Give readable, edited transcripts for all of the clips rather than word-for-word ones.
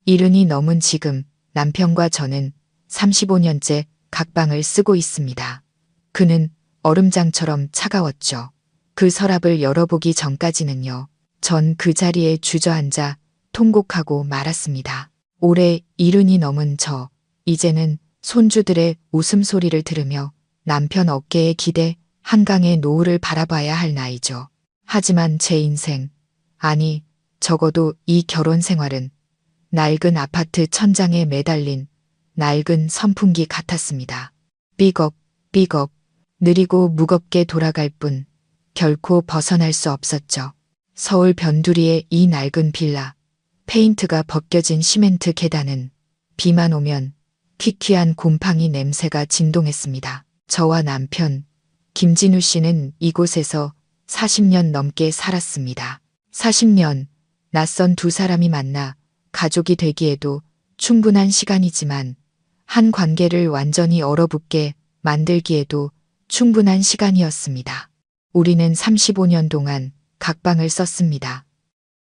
70이 넘은 지금 남편과 저는 35년째 각방을 쓰고 있습니다. 그는 얼음장처럼 차가웠죠. 그 서랍을 열어보기 전까지는요. 전 그 자리에 주저앉아 통곡하고 말았습니다. 올해 70이 넘은 저, 이제는 손주들의 웃음소리를 들으며 남편 어깨에 기대 한강의 노을을 바라봐야 할 나이죠. 하지만 제 인생, 아니 적어도 이 결혼 생활은 낡은 아파트 천장에 매달린 낡은 선풍기 같았습니다. 삐걱, 삐걱, 느리고 무겁게 돌아갈 뿐 결코 벗어날 수 없었죠. 서울 변두리의 이 낡은 빌라, 페인트가 벗겨진 시멘트 계단은 비만 오면 퀴퀴한 곰팡이 냄새가 진동했습니다. 저와 남편, 김진우 씨는 이곳에서 40년 넘게 살았습니다. 40년, 낯선 두 사람이 만나 가족이 되기에도 충분한 시간이지만 한 관계를 완전히 얼어붙게 만들기에도 충분한 시간이었습니다. 우리는 35년 동안 각방을 썼습니다.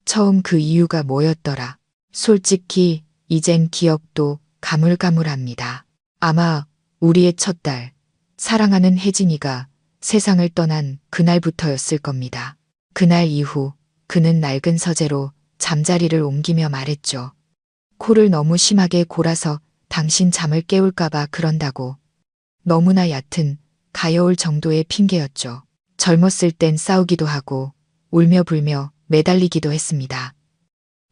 처음 그 이유가 뭐였더라. 솔직히 이젠 기억도 가물가물합니다. 아마 우리의 첫 딸, 사랑하는 혜진이가 세상을 떠난 그날부터였을 겁니다. 그날 이후 그는 낡은 서재로 잠자리를 옮기며 말했죠. 코를 너무 심하게 골아서 당신 잠을 깨울까봐 그런다고. 너무나 얕은 가여울 정도의 핑계였죠. 젊었을 땐 싸우기도 하고 울며 불며 매달리기도 했습니다.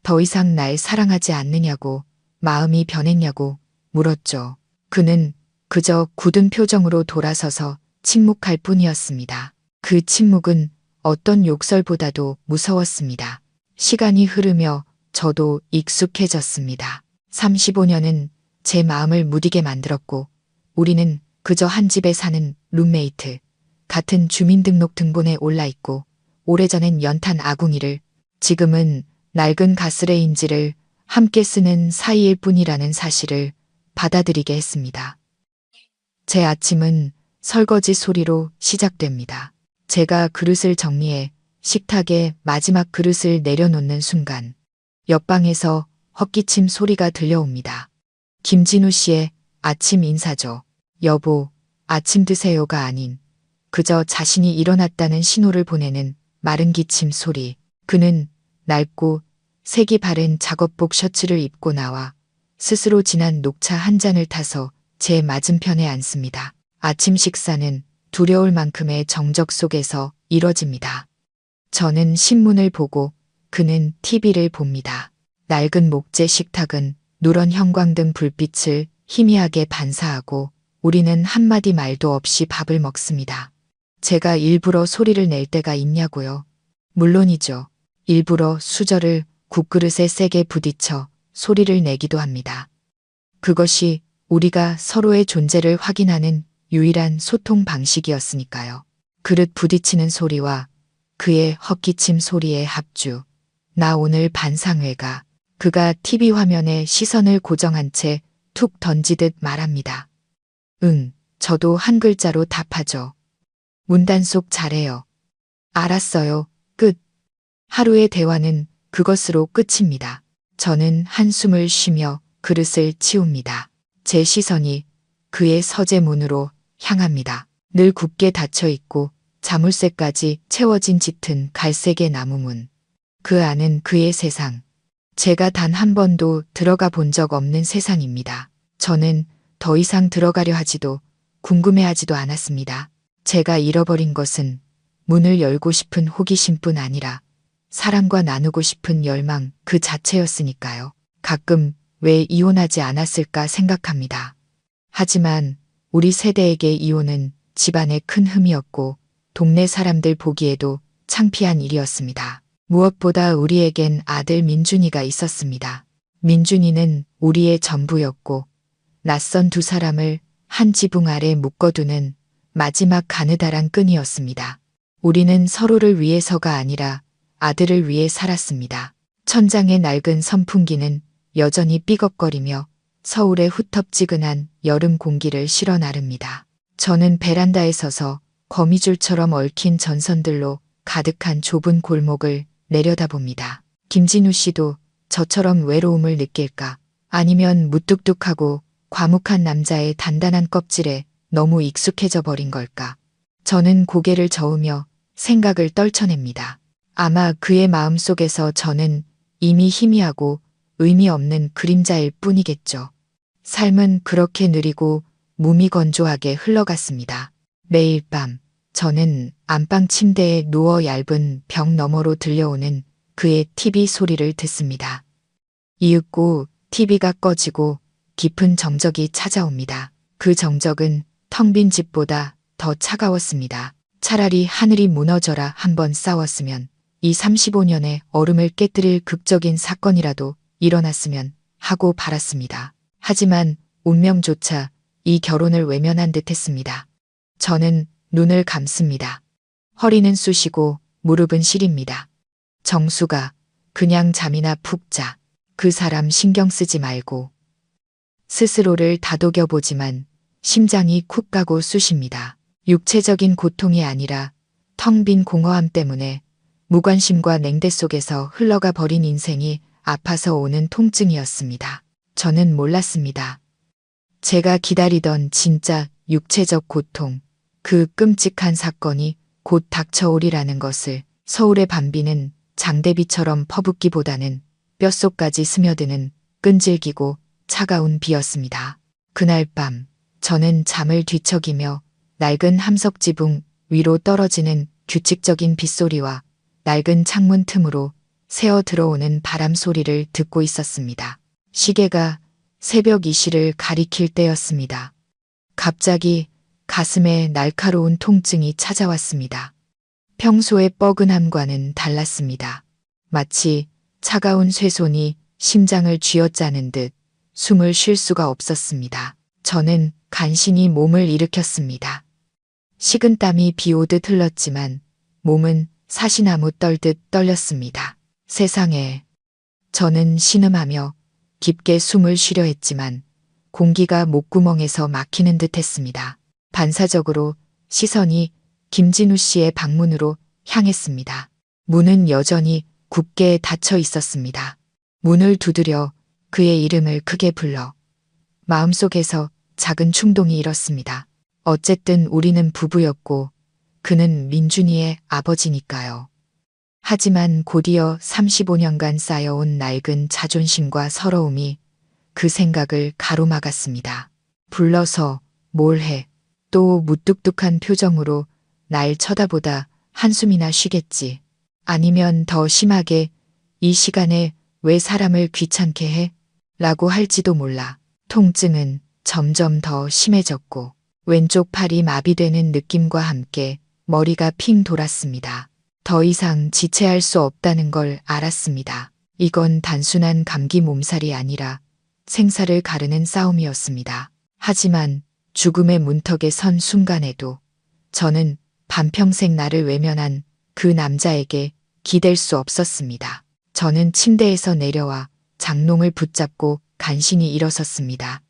더 이상 날 사랑하지 않느냐고, 마음이 변했냐고 물었죠. 그는 그저 굳은 표정으로 돌아서서 침묵할 뿐이었습니다. 그 침묵은 어떤 욕설보다도 무서웠습니다. 시간이 흐르며 저도 익숙해졌습니다. 35년은 제 마음을 무디게 만들었고 우리는 그저 한 집에 사는 룸메이트, 같은 주민등록 등본에 올라있고 오래전엔 연탄 아궁이를, 지금은 낡은 가스레인지를 함께 쓰는 사이일 뿐이라는 사실을 받아들이게 했습니다. 제 아침은 설거지 소리로 시작됩니다. 제가 그릇을 정리해 식탁에 마지막 그릇을 내려놓는 순간 옆방에서 헛기침 소리가 들려옵니다. 김진우 씨의 아침 인사죠. 여보, 아침 드세요가 아닌 그저 자신이 일어났다는 신호를 보내는 마른 기침 소리. 그는 낡고 색이 바랜 작업복 셔츠를 입고 나와 스스로 진한 녹차 한 잔을 타서 제 맞은편에 앉습니다. 아침 식사는 두려울 만큼의 정적 속에서 이뤄집니다. 저는 신문을 보고 그는 TV를 봅니다. 낡은 목재 식탁은 누런 형광등 불빛을 희미하게 반사하고 우리는 한마디 말도 없이 밥을 먹습니다. 제가 일부러 소리를 낼 때가 있냐고요? 물론이죠. 일부러 수저를 국그릇에 세게 부딪혀 소리를 내기도 합니다. 그것이 우리가 서로의 존재를 확인하는 유일한 소통 방식이었으니까요. 그릇 부딪히는 소리와 그의 헛기침 소리의 합주. 나 오늘 반상회가. 그가 TV 화면에 시선을 고정한 채 툭 던지듯 말합니다. 응, 저도 한 글자로 답하죠. 문단속 잘해요. 알았어요. 끝. 하루의 대화는 그것으로 끝입니다. 저는 한숨을 쉬며 그릇을 치웁니다. 제 시선이 그의 서재 문으로 향합니다. 늘 굳게 닫혀 있고 자물쇠까지 채워진 짙은 갈색의 나무문. 그 안은 그의 세상. 제가 단 한 번도 들어가 본 적 없는 세상입니다. 저는 더 이상 들어가려 하지도 궁금해하지도 않았습니다. 제가 잃어버린 것은 문을 열고 싶은 호기심뿐 아니라 사람과 나누고 싶은 열망 그 자체였으니까요. 가끔 왜 이혼하지 않았을까 생각합니다. 하지만 우리 세대에게 이혼은 집안의 큰 흠이었고 동네 사람들 보기에도 창피한 일이었습니다. 무엇보다 우리에겐 아들 민준이가 있었습니다. 민준이는 우리의 전부였고 낯선 두 사람을 한 지붕 아래 묶어두는 마지막 가느다란 끈이었습니다. 우리는 서로를 위해서가 아니라 아들을 위해 살았습니다. 천장의 낡은 선풍기는 여전히 삐걱거리며 서울의 후텁지근한 여름 공기를 실어 나릅니다. 저는 베란다에 서서 거미줄처럼 얽힌 전선들로 가득한 좁은 골목을 내려다봅니다. 김진우 씨도 저처럼 외로움을 느낄까? 아니면 무뚝뚝하고 과묵한 남자의 단단한 껍질에 너무 익숙해져 버린 걸까? 저는 고개를 저으며 생각을 떨쳐냅니다. 아마 그의 마음속에서 저는 이미 희미하고 의미 없는 그림자일 뿐이겠죠. 삶은 그렇게 느리고 무미건조하게 흘러갔습니다. 매일 밤 저는 안방 침대에 누워 얇은 벽 너머로 들려오는 그의 TV 소리를 듣습니다. 이윽고 TV가 꺼지고 깊은 정적이 찾아옵니다. 그 정적은 텅 빈 집보다 더 차가웠습니다. 차라리 하늘이 무너져라 한번 싸웠으면, 이 35년의 얼음을 깨뜨릴 극적인 사건이라도 일어났으면 하고 바랐습니다. 하지만 운명조차 이 결혼을 외면한 듯했습니다. 저는 눈을 감습니다. 허리는 쑤시고 무릎은 시립니다. 정수가, 그냥 잠이나 푹 자. 그 사람 신경 쓰지 말고. 스스로를 다독여보지만 심장이 쿡 가고 쑤십니다. 육체적인 고통이 아니라 텅 빈 공허함 때문에 무관심과 냉대 속에서 흘러가 버린 인생이 아파서 오는 통증이었습니다. 저는 몰랐습니다. 제가 기다리던 진짜 육체적 고통, 그 끔찍한 사건이 곧 닥쳐오리라는 것을. 서울의 밤비는 장대비처럼 퍼붓기보다는 뼛속까지 스며드는 끈질기고 차가운 비였습니다. 그날 밤 저는 잠을 뒤척이며 낡은 함석지붕 위로 떨어지는 규칙적인 빗소리와 낡은 창문 틈으로 새어 들어오는 바람 소리를 듣고 있었습니다. 시계가 새벽 2시를 가리킬 때였습니다. 갑자기 가슴에 날카로운 통증이 찾아왔습니다. 평소의 뻐근함과는 달랐습니다. 마치 차가운 쇠손이 심장을 쥐어짜는 듯 숨을 쉴 수가 없었습니다. 저는 간신히 몸을 일으켰습니다. 식은땀이 비오듯 흘렀지만 몸은 사시나무 떨듯 떨렸습니다. 세상에. 저는 신음하며 깊게 숨을 쉬려 했지만 공기가 목구멍에서 막히는 듯 했습니다. 반사적으로 시선이 김진우 씨의 방문으로 향했습니다. 문은 여전히 굳게 닫혀 있었습니다. 문을 두드려 그의 이름을 크게 불러 마음속에서 작은 충동이 일었습니다. 어쨌든 우리는 부부였고 그는 민준이의 아버지니까요. 하지만 곧이어 35년간 쌓여온 낡은 자존심과 서러움이 그 생각을 가로막았습니다. 불러서 뭘 해? 또 무뚝뚝한 표정으로 날 쳐다보다 한숨이나 쉬겠지. 아니면 더 심하게 이 시간에 왜 사람을 귀찮게 해? 라고 할지도 몰라. 통증은 점점 더 심해졌고 왼쪽 팔이 마비되는 느낌과 함께 머리가 핑 돌았습니다. 더 이상 지체할 수 없다는 걸 알았습니다. 이건 단순한 감기 몸살이 아니라 생사를 가르는 싸움이었습니다. 하지만 죽음의 문턱에 선 순간에도 저는 반평생 나를 외면한 그 남자에게 기댈 수 없었습니다. 저는 침대에서 내려와 장롱을 붙잡고 간신히 일어섰습니다.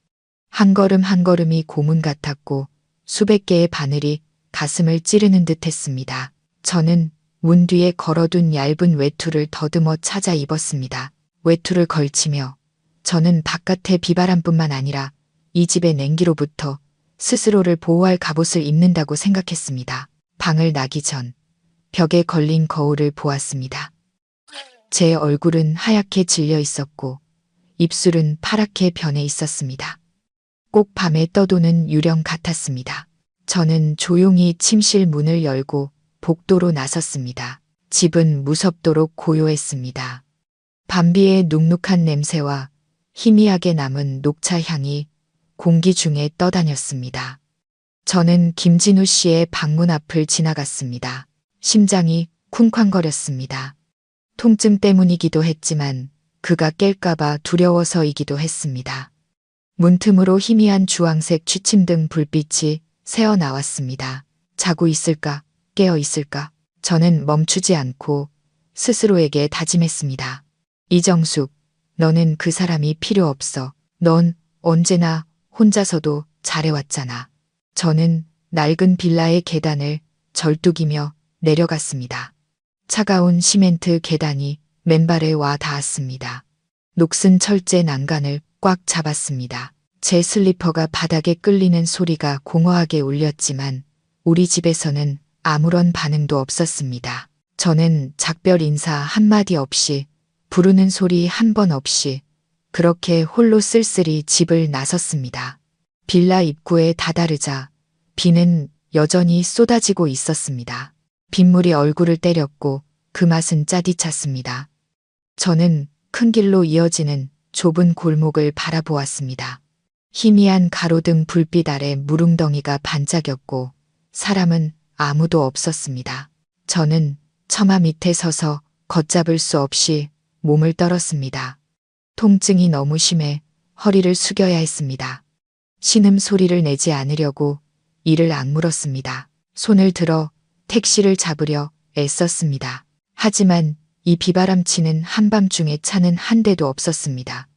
한 걸음 한 걸음이 고문 같았고 수백 개의 바늘이 가슴을 찌르는 듯 했습니다. 저는 문 뒤에 걸어둔 얇은 외투를 더듬어 찾아 입었습니다. 외투를 걸치며 저는 바깥의 비바람뿐만 아니라 이 집의 냉기로부터 스스로를 보호할 갑옷을 입는다고 생각했습니다. 방을 나기 전 벽에 걸린 거울을 보았습니다. 제 얼굴은 하얗게 질려 있었고 입술은 파랗게 변해 있었습니다. 꼭 밤에 떠도는 유령 같았습니다. 저는 조용히 침실 문을 열고 복도로 나섰습니다. 집은 무섭도록 고요했습니다. 밤비의 눅눅한 냄새와 희미하게 남은 녹차 향이 공기 중에 떠다녔습니다. 저는 김진우 씨의 방문 앞을 지나갔습니다. 심장이 쿵쾅거렸습니다. 통증 때문이기도 했지만 그가 깰까봐 두려워서이기도 했습니다. 문틈으로 희미한 주황색 취침등 불빛이 새어 나왔습니다. 자고 있을까? 깨어 있을까? 저는 멈추지 않고 스스로에게 다짐했습니다. 이정숙, 너는 그 사람이 필요 없어. 넌 언제나 혼자서도 잘해왔잖아. 저는 낡은 빌라의 계단을 절뚝이며 내려갔습니다. 차가운 시멘트 계단이 맨발에 와 닿았습니다. 녹슨 철제 난간을 꽉 잡았습니다. 제 슬리퍼가 바닥에 끌리는 소리가 공허하게 울렸지만 우리 집에서는 아무런 반응도 없었습니다. 저는 작별 인사 한마디 없이 부르는 소리 한 번 없이 그렇게 홀로 쓸쓸히 집을 나섰습니다. 빌라 입구에 다다르자 비는 여전히 쏟아지고 있었습니다. 빗물이 얼굴을 때렸고 그 맛은 짜디찼습니다. 저는 큰 길로 이어지는 좁은 골목을 바라보았습니다. 희미한 가로등 불빛 아래 무릉덩이가 반짝였고 사람은 아무도 없었습니다. 저는 처마 밑에 서서 걷잡을 수 없이 몸을 떨었습니다. 통증이 너무 심해 허리를 숙여야 했습니다. 신음 소리를 내지 않으려고 이를 악물었습니다. 손을 들어 택시를 잡으려 애썼습니다. 하지만 이 비바람치는 한밤중에 차는 한 대도 없었습니다.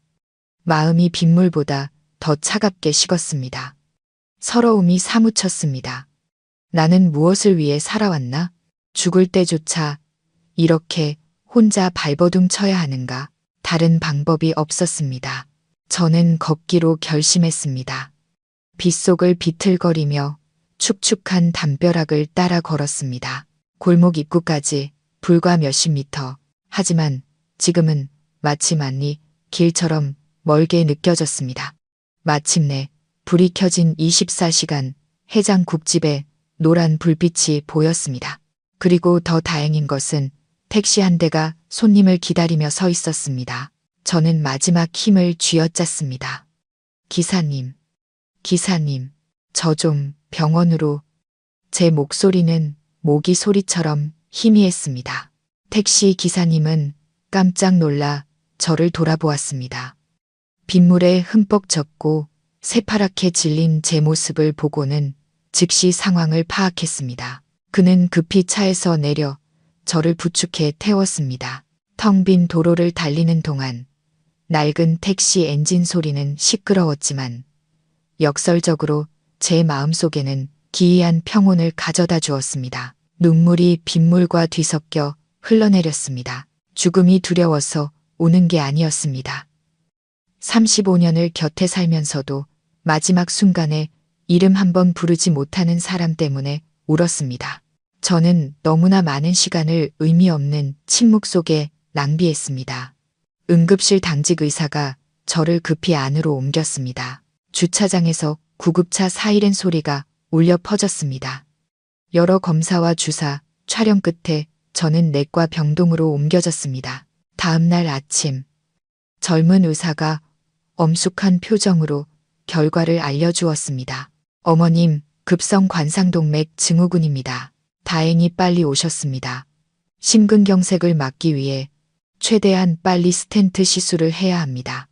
마음이 빗물보다 더 차갑게 식었습니다. 서러움이 사무쳤습니다. 나는 무엇을 위해 살아왔나? 죽을 때조차 이렇게 혼자 발버둥 쳐야 하는가? 다른 방법이 없었습니다. 저는 걷기로 결심했습니다. 빗속을 비틀거리며 축축한 담벼락을 따라 걸었습니다. 골목 입구까지 불과 몇십 미터. 하지만 지금은 마치 만리 길처럼 멀게 느껴졌습니다. 마침내 불이 켜진 24시간 해장국집에 노란 불빛이 보였습니다. 그리고 더 다행인 것은 택시 한 대가 손님을 기다리며 서 있었습니다. 저는 마지막 힘을 쥐어짰습니다. 기사님, 기사님, 저 좀 병원으로. 제 목소리는 모기 소리처럼 희미했습니다. 택시 기사님은 깜짝 놀라 저를 돌아보았습니다. 빗물에 흠뻑 젖고 새파랗게 질린 제 모습을 보고는 즉시 상황을 파악했습니다. 그는 급히 차에서 내려 저를 부축해 태웠습니다. 텅 빈 도로를 달리는 동안 낡은 택시 엔진 소리는 시끄러웠지만 역설적으로 제 마음속에는 기이한 평온을 가져다 주었습니다. 눈물이 빗물과 뒤섞여 흘러내렸습니다. 죽음이 두려워서 우는 게 아니었습니다. 35년을 곁에 살면서도 마지막 순간에 이름 한 번 부르지 못하는 사람 때문에 울었습니다. 저는 너무나 많은 시간을 의미 없는 침묵 속에 낭비했습니다. 응급실 당직 의사가 저를 급히 안으로 옮겼습니다. 주차장에서 구급차 사이렌 소리가 울려 퍼졌습니다. 여러 검사와 주사, 촬영 끝에 저는 내과 병동으로 옮겨졌습니다. 다음 날 아침, 젊은 의사가 엄숙한 표정으로 결과를 알려주었습니다. 어머님, 급성 관상동맥 증후군입니다. 다행히 빨리 오셨습니다. 심근경색을 막기 위해 최대한 빨리 스텐트 시술을 해야 합니다.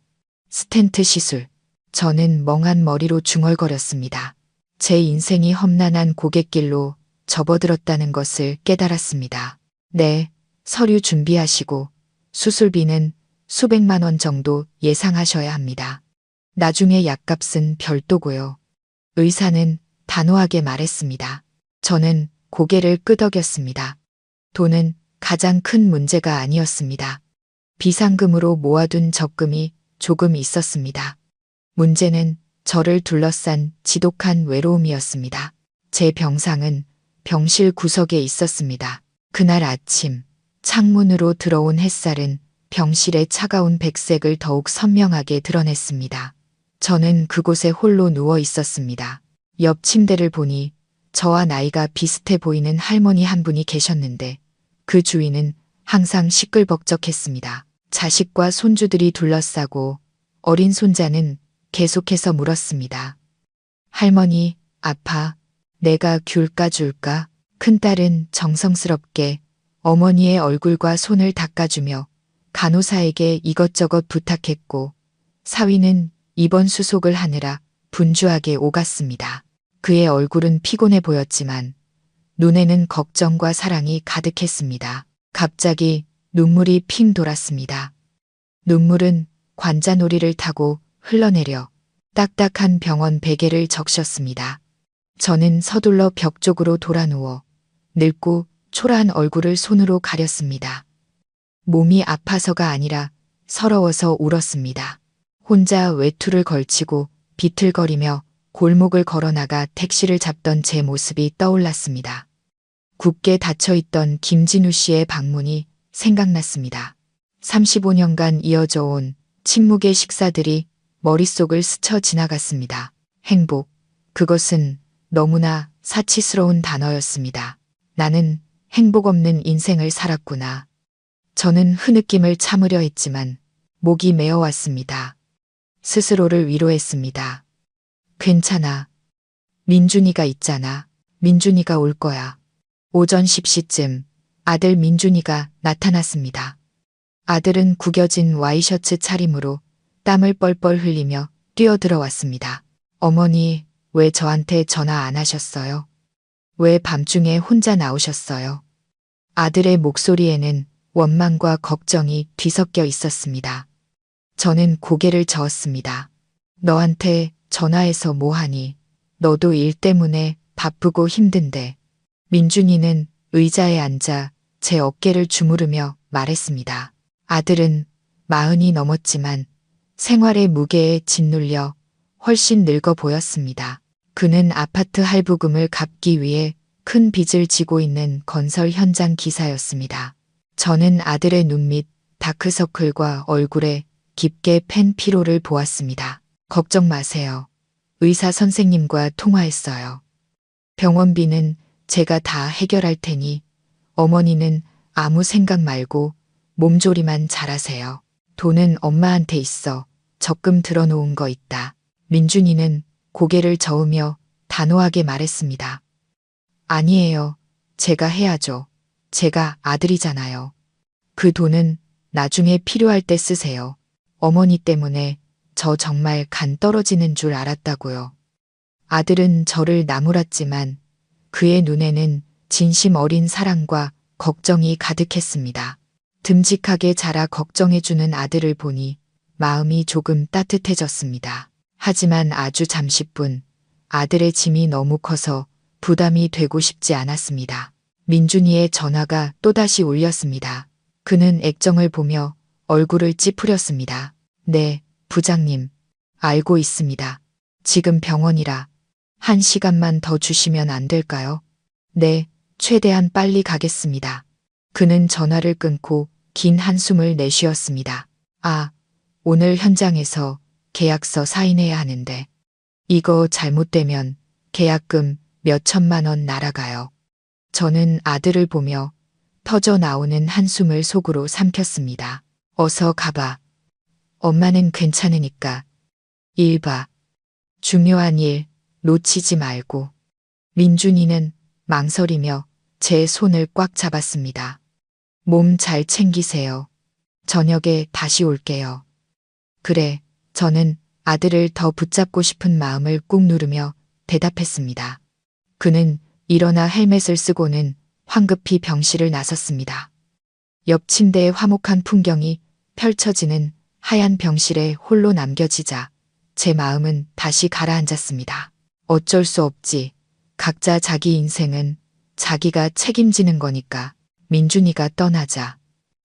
스텐트 시술. 저는 멍한 머리로 중얼거렸습니다. 제 인생이 험난한 고갯길로 접어들었다는 것을 깨달았습니다. 네, 서류 준비하시고 수술비는 수백만 원 정도 예상하셔야 합니다. 나중에 약값은 별도고요. 의사는 단호하게 말했습니다. 저는 고개를 끄덕였습니다. 돈은 가장 큰 문제가 아니었습니다. 비상금으로 모아둔 적금이 조금 있었습니다. 문제는 저를 둘러싼 지독한 외로움이었습니다. 제 병상은 병실 구석에 있었습니다. 그날 아침 창문으로 들어온 햇살은 병실의 차가운 백색을 더욱 선명하게 드러냈습니다. 저는 그곳에 홀로 누워 있었습니다. 옆 침대를 보니 저와 나이가 비슷해 보이는 할머니 한 분이 계셨는데 그 주위는 항상 시끌벅적했습니다. 자식과 손주들이 둘러싸고 어린 손자는 계속해서 물었습니다. 할머니, 아파. 내가 귤 까줄까? 큰딸은 정성스럽게 어머니의 얼굴과 손을 닦아주며 간호사에게 이것저것 부탁했고 사위는 입원 수속을 하느라 분주하게 오갔습니다. 그의 얼굴은 피곤해 보였지만 눈에는 걱정과 사랑이 가득했습니다. 갑자기 눈물이 핑 돌았습니다. 눈물은 관자놀이를 타고 흘러내려 딱딱한 병원 베개를 적셨습니다. 저는 서둘러 벽 쪽으로 돌아 누워 늙고 초라한 얼굴을 손으로 가렸습니다. 몸이 아파서가 아니라 서러워서 울었습니다. 혼자 외투를 걸치고 비틀거리며 골목을 걸어나가 택시를 잡던 제 모습이 떠올랐습니다. 굳게 닫혀있던 김진우 씨의 방문이 생각났습니다. 35년간 이어져 온 침묵의 식사들이 머릿속을 스쳐 지나갔습니다. 행복. 그것은 너무나 사치스러운 단어였습니다. 나는 행복 없는 인생을 살았구나. 저는 흐느낌을 참으려 했지만 목이 메어왔습니다. 스스로를 위로했습니다. 괜찮아. 민준이가 있잖아. 민준이가 올 거야. 오전 10시쯤 아들 민준이가 나타났습니다. 아들은 구겨진 와이셔츠 차림으로 땀을 뻘뻘 흘리며 뛰어들어왔습니다. 어머니, 왜 저한테 전화 안 하셨어요? 왜 밤중에 혼자 나오셨어요? 아들의 목소리에는 원망과 걱정이 뒤섞여 있었습니다. 저는 고개를 저었습니다. 너한테 전화해서 뭐하니? 너도 일 때문에 바쁘고 힘든데. 민준이는 의자에 앉아 제 어깨를 주무르며 말했습니다. 아들은 40이 넘었지만 생활의 무게에 짓눌려 훨씬 늙어 보였습니다. 그는 아파트 할부금을 갚기 위해 큰 빚을 지고 있는 건설 현장 기사였습니다. 저는 아들의 눈 밑 다크서클과 얼굴에 깊게 팬 피로를 보았습니다. 걱정 마세요. 의사 선생님과 통화했어요. 병원비는 제가 다 해결할 테니 어머니는 아무 생각 말고 몸조리만 잘하세요. 돈은 엄마한테 있어. 적금 들어놓은 거 있다. 민준이는 고개를 저으며 단호하게 말했습니다. 아니에요. 제가 해야죠. 제가 아들이잖아요. 그 돈은 나중에 필요할 때 쓰세요. 어머니 때문에 저 정말 간 떨어지는 줄 알았다고요. 아들은 저를 나무랐지만 그의 눈에는 진심 어린 사랑과 걱정이 가득했습니다. 듬직하게 자라 걱정해주는 아들을 보니 마음이 조금 따뜻해졌습니다. 하지만 아주 잠시뿐 아들의 짐이 너무 커서 부담이 되고 싶지 않았습니다. 민준이의 전화가 또다시 울렸습니다. 그는 액정을 보며 얼굴을 찌푸렸습니다. 네, 부장님. 알고 있습니다. 지금 병원이라 1시간만 더 주시면 안 될까요? 네, 최대한 빨리 가겠습니다. 그는 전화를 끊고 긴 한숨을 내쉬었습니다. 아, 오늘 현장에서 계약서 사인해야 하는데 이거 잘못되면 계약금 몇 천만 원 날아가요. 저는 아들을 보며 터져 나오는 한숨을 속으로 삼켰습니다. 어서 가봐. 엄마는 괜찮으니까. 일 봐. 중요한 일 놓치지 말고. 민준이는 망설이며 제 손을 꽉 잡았습니다. 몸 잘 챙기세요. 저녁에 다시 올게요. 그래, 저는 아들을 더 붙잡고 싶은 마음을 꾹 누르며 대답했습니다. 그는 일어나 헬멧을 쓰고는 황급히 병실을 나섰습니다. 옆 침대의 화목한 풍경이 펼쳐지는 하얀 병실에 홀로 남겨지자 제 마음은 다시 가라앉았습니다. 어쩔 수 없지. 각자 자기 인생은 자기가 책임지는 거니까. 민준이가 떠나자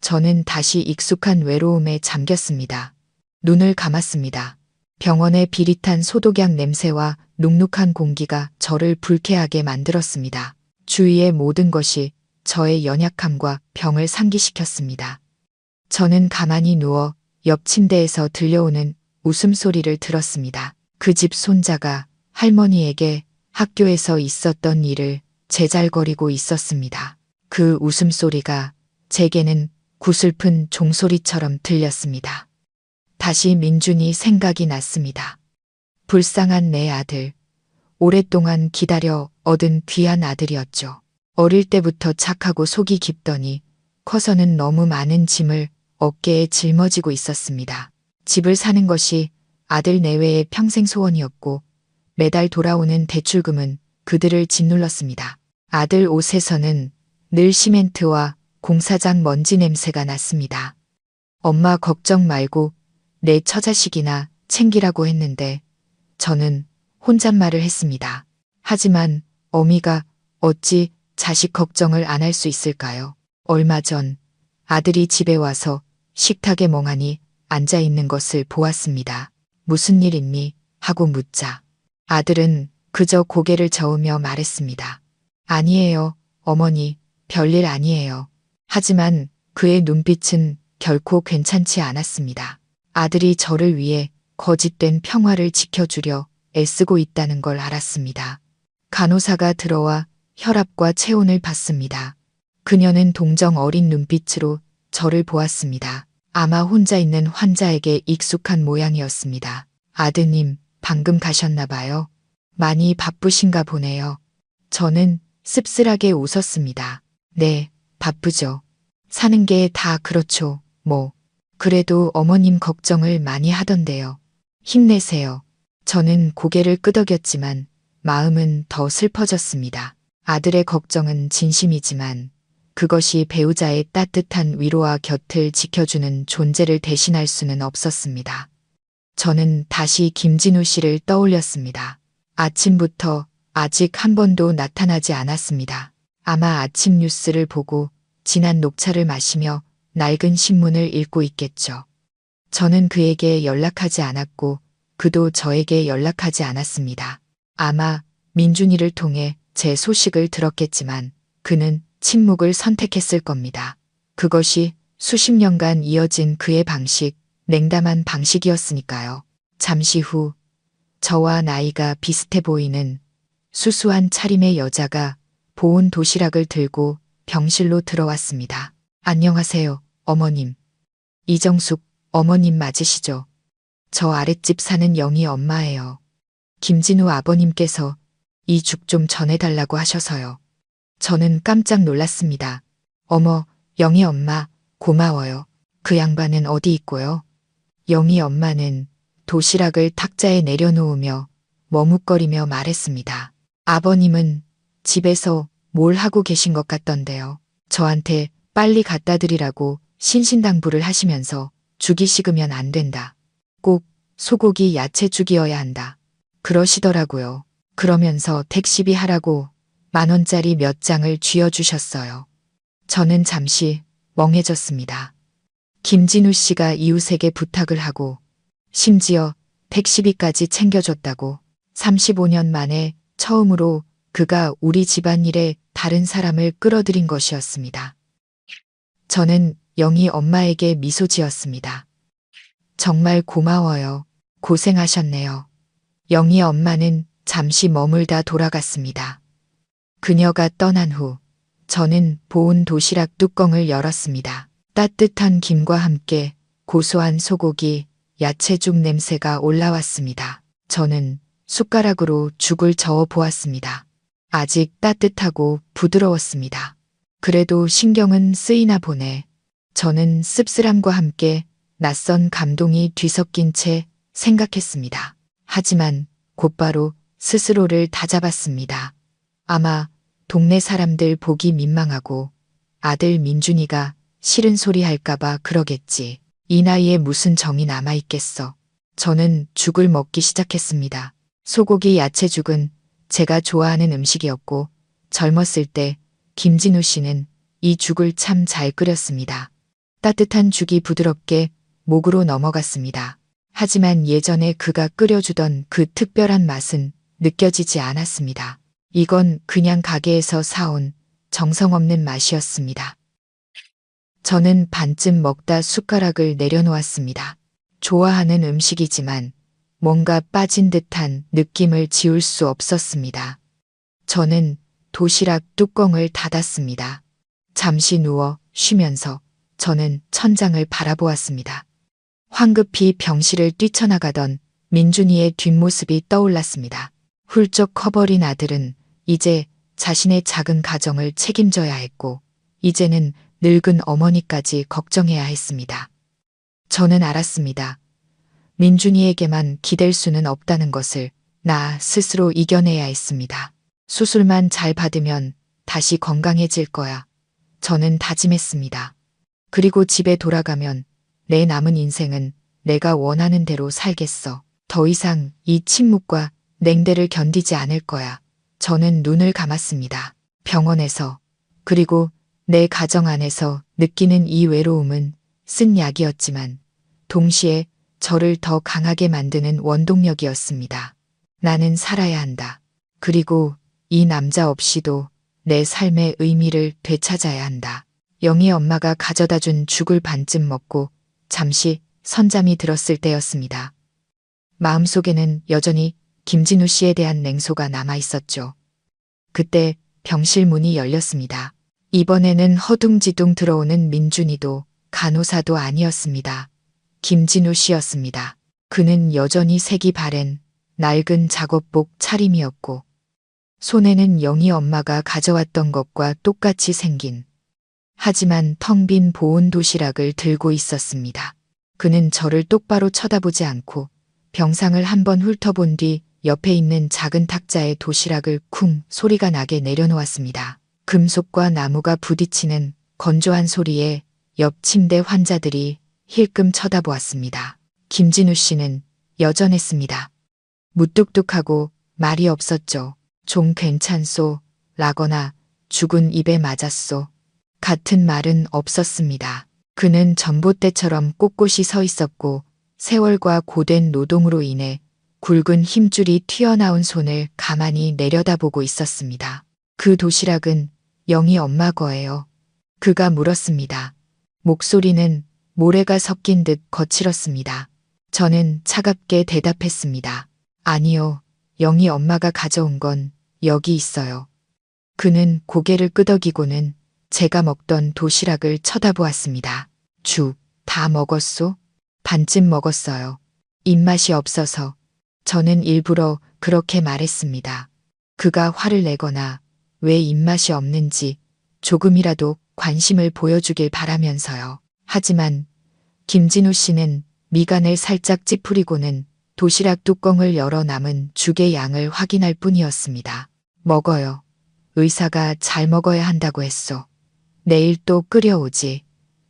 저는 다시 익숙한 외로움에 잠겼습니다. 눈을 감았습니다. 병원의 비릿한 소독약 냄새와 눅눅한 공기가 저를 불쾌하게 만들었습니다. 주위의 모든 것이 저의 연약함과 병을 상기시켰습니다. 저는 가만히 누워 옆 침대에서 들려오는 웃음소리를 들었습니다. 그 집 손자가 할머니에게 학교에서 있었던 일을 제잘거리고 있었습니다. 그 웃음소리가 제게는 구슬픈 종소리처럼 들렸습니다. 다시 민준이 생각이 났습니다. 불쌍한 내 아들. 오랫동안 기다려 얻은 귀한 아들이었죠. 어릴 때부터 착하고 속이 깊더니 커서는 너무 많은 짐을 어깨에 짊어지고 있었습니다. 집을 사는 것이 아들 내외의 평생 소원이었고 매달 돌아오는 대출금은 그들을 짓눌렀습니다. 아들 옷에서는 늘 시멘트와 공사장 먼지 냄새가 났습니다. 엄마 걱정 말고 내 처자식이나 챙기라고 했는데 저는 혼잣말을 했습니다. 하지만 어미가 어찌 자식 걱정을 안 할 수 있을까요? 얼마 전 아들이 집에 와서 식탁에 멍하니 앉아 있는 것을 보았습니다. 무슨 일 있니? 하고 묻자 아들은 그저 고개를 저으며 말했습니다. 아니에요, 어머니, 별일 아니에요. 하지만 그의 눈빛은 결코 괜찮지 않았습니다. 아들이 저를 위해 거짓된 평화를 지켜주려 애쓰고 있다는 걸 알았습니다. 간호사가 들어와 혈압과 체온을 봤습니다. 그녀는 동정 어린 눈빛으로 저를 보았습니다. 아마 혼자 있는 환자에게 익숙한 모양이었습니다. 아드님, 방금 가셨나 봐요. 많이 바쁘신가 보네요. 저는 씁쓸하게 웃었습니다. 네, 바쁘죠. 사는 게 다 그렇죠, 뭐. 그래도 어머님 걱정을 많이 하던데요. 힘내세요. 저는 고개를 끄덕였지만 마음은 더 슬퍼졌습니다. 아들의 걱정은 진심이지만 그것이 배우자의 따뜻한 위로와 곁을 지켜주는 존재를 대신할 수는 없었습니다. 저는 다시 김진우 씨를 떠올렸습니다. 아침부터 아직 한 번도 나타나지 않았습니다. 아마 아침 뉴스를 보고 진한 녹차를 마시며 낡은 신문을 읽고 있겠죠. 저는 그에게 연락하지 않았고 그도 저에게 연락하지 않았습니다. 아마 민준이를 통해 제 소식을 들었겠지만 그는 침묵을 선택했을 겁니다. 그것이 수십 년간 이어진 그의 방식, 냉담한 방식이었으니까요. 잠시 후 저와 나이가 비슷해 보이는 수수한 차림의 여자가 보온 도시락을 들고 병실로 들어왔습니다. 안녕하세요, 어머님. 이정숙 어머님 맞으시죠? 저 아랫집 사는 영희 엄마예요. 김진우 아버님께서 이 죽 좀 전해달라고 하셔서요. 저는 깜짝 놀랐습니다. 어머, 영희 엄마, 고마워요. 그 양반은 어디 있고요? 영희 엄마는 도시락을 탁자에 내려놓으며 머뭇거리며 말했습니다. 아버님은 집에서 뭘 하고 계신 것 같던데요. 저한테 빨리 갖다 드리라고 신신당부를 하시면서 죽이 식으면 안 된다. 꼭 소고기 야채죽이어야 한다. 그러시더라고요. 그러면서 택시비 하라고 10,000원짜리 몇 장을 쥐어주셨어요. 저는 잠시 멍해졌습니다. 김진우 씨가 이웃에게 부탁을 하고 심지어 택시비까지 챙겨줬다고 35년 만에 처음으로 그가 우리 집안일에 다른 사람을 끌어들인 것이었습니다. 저는 영희 엄마에게 미소 지었습니다. 정말 고마워요. 고생하셨네요. 영희 엄마는 잠시 머물다 돌아갔습니다. 그녀가 떠난 후 저는 보온 도시락 뚜껑을 열었습니다. 따뜻한 김과 함께 고소한 소고기, 야채죽 냄새가 올라왔습니다. 저는 숟가락으로 죽을 저어 보았습니다. 아직 따뜻하고 부드러웠습니다. 그래도 신경은 쓰이나 보네. 저는 씁쓸함과 함께 낯선 감동이 뒤섞인 채 생각했습니다. 하지만 곧바로 스스로를 다잡았습니다. 아마 동네 사람들 보기 민망하고 아들 민준이가 싫은 소리 할까봐 그러겠지. 이 나이에 무슨 정이 남아있겠어. 저는 죽을 먹기 시작했습니다. 소고기 야채죽은 제가 좋아하는 음식이었고 젊었을 때 김진우 씨는 이 죽을 참 잘 끓였습니다. 따뜻한 죽이 부드럽게 목으로 넘어갔습니다. 하지만 예전에 그가 끓여주던 그 특별한 맛은 느껴지지 않았습니다. 이건 그냥 가게에서 사온 정성 없는 맛이었습니다. 저는 반쯤 먹다 숟가락을 내려놓았습니다. 좋아하는 음식이지만 뭔가 빠진 듯한 느낌을 지울 수 없었습니다. 저는 도시락 뚜껑을 닫았습니다. 잠시 누워 쉬면서 저는 천장을 바라보았습니다. 황급히 병실을 뛰쳐나가던 민준이의 뒷모습이 떠올랐습니다. 훌쩍 커버린 아들은 이제 자신의 작은 가정을 책임져야 했고 이제는 늙은 어머니까지 걱정해야 했습니다. 저는 알았습니다. 민준이에게만 기댈 수는 없다는 것을 나 스스로 이겨내야 했습니다. 수술만 잘 받으면 다시 건강해질 거야. 저는 다짐했습니다. 그리고 집에 돌아가면 내 남은 인생은 내가 원하는 대로 살겠어. 더 이상 이 침묵과 냉대를 견디지 않을 거야. 저는 눈을 감았습니다. 병원에서 그리고 내 가정 안에서 느끼는 이 외로움은 쓴 약이었지만 동시에 저를 더 강하게 만드는 원동력이었습니다. 나는 살아야 한다. 그리고 이 남자 없이도 내 삶의 의미를 되찾아야 한다. 영희 엄마가 가져다 준 죽을 반쯤 먹고 잠시 선잠이 들었을 때였습니다. 마음속에는 여전히 김진우 씨에 대한 냉소가 남아 있었죠. 그때 병실 문이 열렸습니다. 이번에는 허둥지둥 들어오는 민준이도 간호사도 아니었습니다. 김진우 씨였습니다. 그는 여전히 색이 바랜 낡은 작업복 차림이었고 손에는 영희 엄마가 가져왔던 것과 똑같이 생긴 하지만 텅 빈 보온 도시락을 들고 있었습니다. 그는 저를 똑바로 쳐다보지 않고 병상을 한번 훑어본 뒤 옆에 있는 작은 탁자에 도시락을 쿵 소리가 나게 내려놓았습니다. 금속과 나무가 부딪히는 건조한 소리에 옆 침대 환자들이 힐끔 쳐다보았습니다. 김진우 씨는 여전했습니다. 무뚝뚝하고 말이 없었죠. 좀 괜찮소 라거나 죽은 입에 맞았소 같은 말은 없었습니다. 그는 전봇대처럼 꼿꼿이 서 있었고 세월과 고된 노동으로 인해 굵은 힘줄이 튀어나온 손을 가만히 내려다보고 있었습니다. 그 도시락은 영희 엄마 거예요. 그가 물었습니다. 목소리는 모래가 섞인 듯 거칠었습니다. 저는 차갑게 대답했습니다. 아니요, 영희 엄마가 가져온 건 여기 있어요. 그는 고개를 끄덕이고는 제가 먹던 도시락을 쳐다보았습니다. 다 먹었소? 반쯤 먹었어요. 입맛이 없어서. 저는 일부러 그렇게 말했습니다. 그가 화를 내거나 왜 입맛이 없는지 조금이라도 관심을 보여주길 바라면서요. 하지만 김진우 씨는 미간을 살짝 찌푸리고는 도시락 뚜껑을 열어 남은 죽의 양을 확인할 뿐이었습니다. 먹어요. 의사가 잘 먹어야 한다고 했소. 내일 또 끓여오지.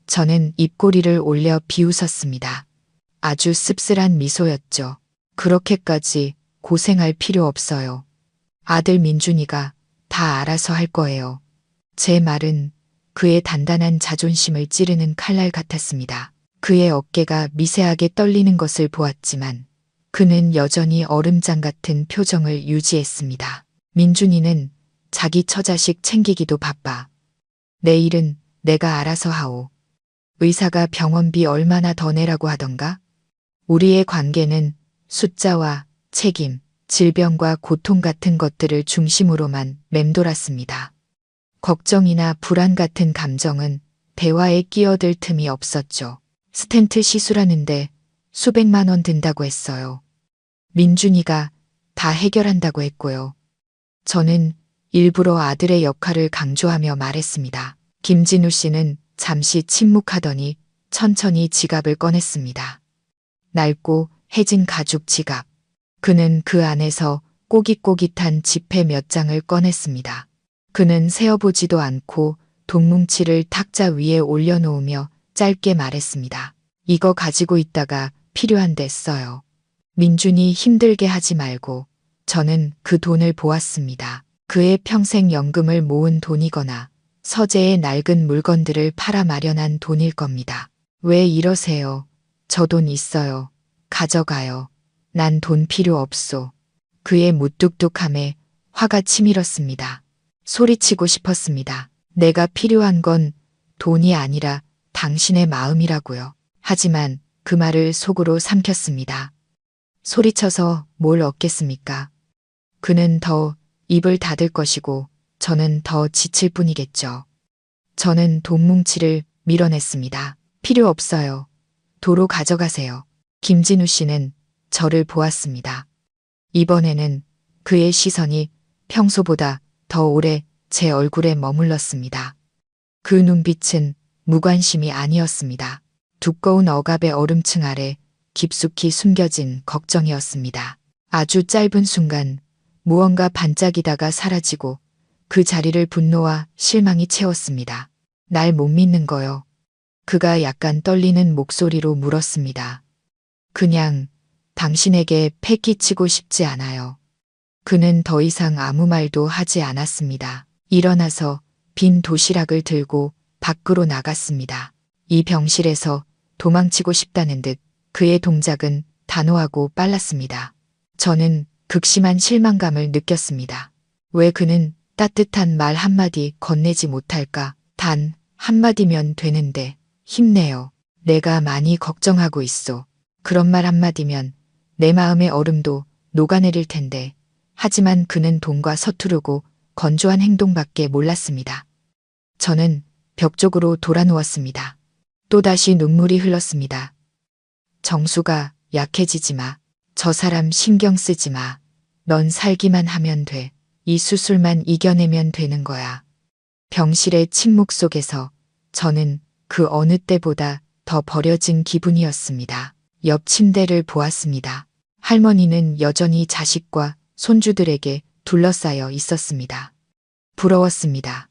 저는 입꼬리를 올려 비웃었습니다. 아주 씁쓸한 미소였죠. 그렇게까지 고생할 필요 없어요. 아들 민준이가 다 알아서 할 거예요. 제 말은 그의 단단한 자존심을 찌르는 칼날 같았습니다. 그의 어깨가 미세하게 떨리는 것을 보았지만 그는 여전히 얼음장 같은 표정을 유지했습니다. 민준이는 자기 처자식 챙기기도 바빠. 내일은 내가 알아서 하오. 의사가 병원비 얼마나 더 내라고 하던가? 우리의 관계는 숫자와 책임, 질병과 고통 같은 것들을 중심으로만 맴돌았습니다. 걱정이나 불안 같은 감정은 대화에 끼어들 틈이 없었죠. 스텐트 시술하는데 수백만 원 든다고 했어요. 민준이가 다 해결한다고 했고요. 저는 일부러 아들의 역할을 강조하며 말했습니다. 김진우 씨는 잠시 침묵하더니 천천히 지갑을 꺼냈습니다. 낡고 해진 가죽 지갑. 그는 그 안에서 꼬깃꼬깃한 지폐 몇 장을 꺼냈습니다. 그는 세어보지도 않고 돈뭉치를 탁자 위에 올려놓으며 짧게 말했습니다. 이거 가지고 있다가 필요한데 써요. 민준이 힘들게 하지 말고. 저는 그 돈을 보았습니다. 그의 평생 연금을 모은 돈이거나 서재의 낡은 물건들을 팔아 마련한 돈일 겁니다. 왜 이러세요? 저 돈 있어요. 가져가요. 난 돈 필요 없소. 그의 무뚝뚝함에 화가 치밀었습니다. 소리치고 싶었습니다. 내가 필요한 건 돈이 아니라 당신의 마음이라고요. 하지만 그 말을 속으로 삼켰습니다. 소리쳐서 뭘 얻겠습니까? 그는 더 입을 닫을 것이고 저는 더 지칠 뿐이겠죠. 저는 돈뭉치를 밀어냈습니다. 필요 없어요. 도로 가져가세요. 김진우 씨는 저를 보았습니다. 이번에는 그의 시선이 평소보다 더 오래 제 얼굴에 머물렀습니다. 그 눈빛은 무관심이 아니었습니다. 두꺼운 억압의 얼음층 아래 깊숙이 숨겨진 걱정이었습니다. 아주 짧은 순간 무언가 반짝이다가 사라지고 그 자리를 분노와 실망이 채웠습니다. 날 못 믿는 거요. 그가 약간 떨리는 목소리로 물었습니다. 그냥 당신에게 패 끼치고 싶지 않아요. 그는 더 이상 아무 말도 하지 않았습니다. 일어나서 빈 도시락을 들고 밖으로 나갔습니다. 이 병실에서 도망치고 싶다는 듯 그의 동작은 단호하고 빨랐습니다. 저는 극심한 실망감을 느꼈습니다. 왜 그는 따뜻한 말 한마디 건네지 못할까? 단 한마디면 되는데 힘내요. 내가 많이 걱정하고 있어. 그런 말 한마디면 내 마음의 얼음도 녹아내릴 텐데. 하지만 그는 돈과 서투르고 건조한 행동밖에 몰랐습니다. 저는 벽 쪽으로 돌아 누웠습니다. 또다시 눈물이 흘렀습니다. 정수가 약해지지 마. 저 사람 신경 쓰지 마. 넌 살기만 하면 돼. 이 수술만 이겨내면 되는 거야. 병실의 침묵 속에서 저는 그 어느 때보다 더 버려진 기분이었습니다. 옆 침대를 보았습니다. 할머니는 여전히 자식과 손주들에게 둘러싸여 있었습니다. 부러웠습니다.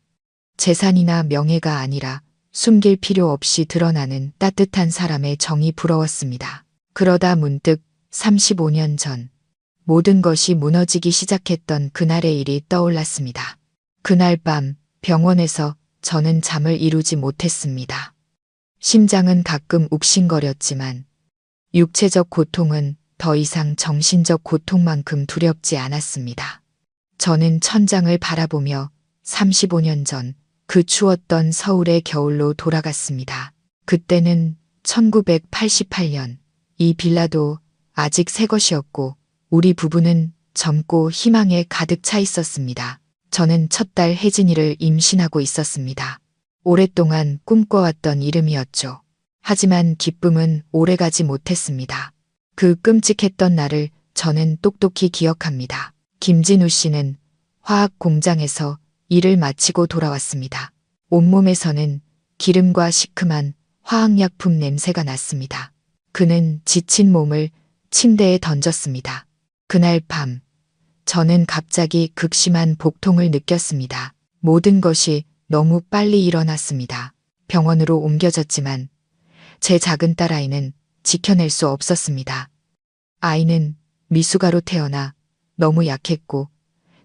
재산이나 명예가 아니라 숨길 필요 없이 드러나는 따뜻한 사람의 정이 부러웠습니다. 그러다 문득 35년 전 모든 것이 무너지기 시작했던 그날의 일이 떠올랐습니다. 그날 밤 병원에서 저는 잠을 이루지 못했습니다. 심장은 가끔 욱신거렸지만 육체적 고통은 더 이상 정신적 고통만큼 두렵지 않았습니다. 저는 천장을 바라보며 35년 전 그 추웠던 서울의 겨울로 돌아갔습니다. 그때는 1988년 이 빌라도 아직 새 것이었고 우리 부부는 젊고 희망에 가득 차 있었습니다. 저는 첫 딸 혜진이를 임신하고 있었습니다. 오랫동안 꿈꿔왔던 이름이었죠. 하지만 기쁨은 오래가지 못했습니다. 그 끔찍했던 날을 저는 똑똑히 기억합니다. 김진우 씨는 화학 공장에서 일을 마치고 돌아왔습니다. 온몸에서는 기름과 시큼한 화학약품 냄새가 났습니다. 그는 지친 몸을 침대에 던졌습니다. 그날 밤 저는 갑자기 극심한 복통을 느꼈습니다. 모든 것이 너무 빨리 일어났습니다. 병원으로 옮겨졌지만 제 작은 딸아이는 지켜낼 수 없었습니다. 아이는 미숙아로 태어나 너무 약했고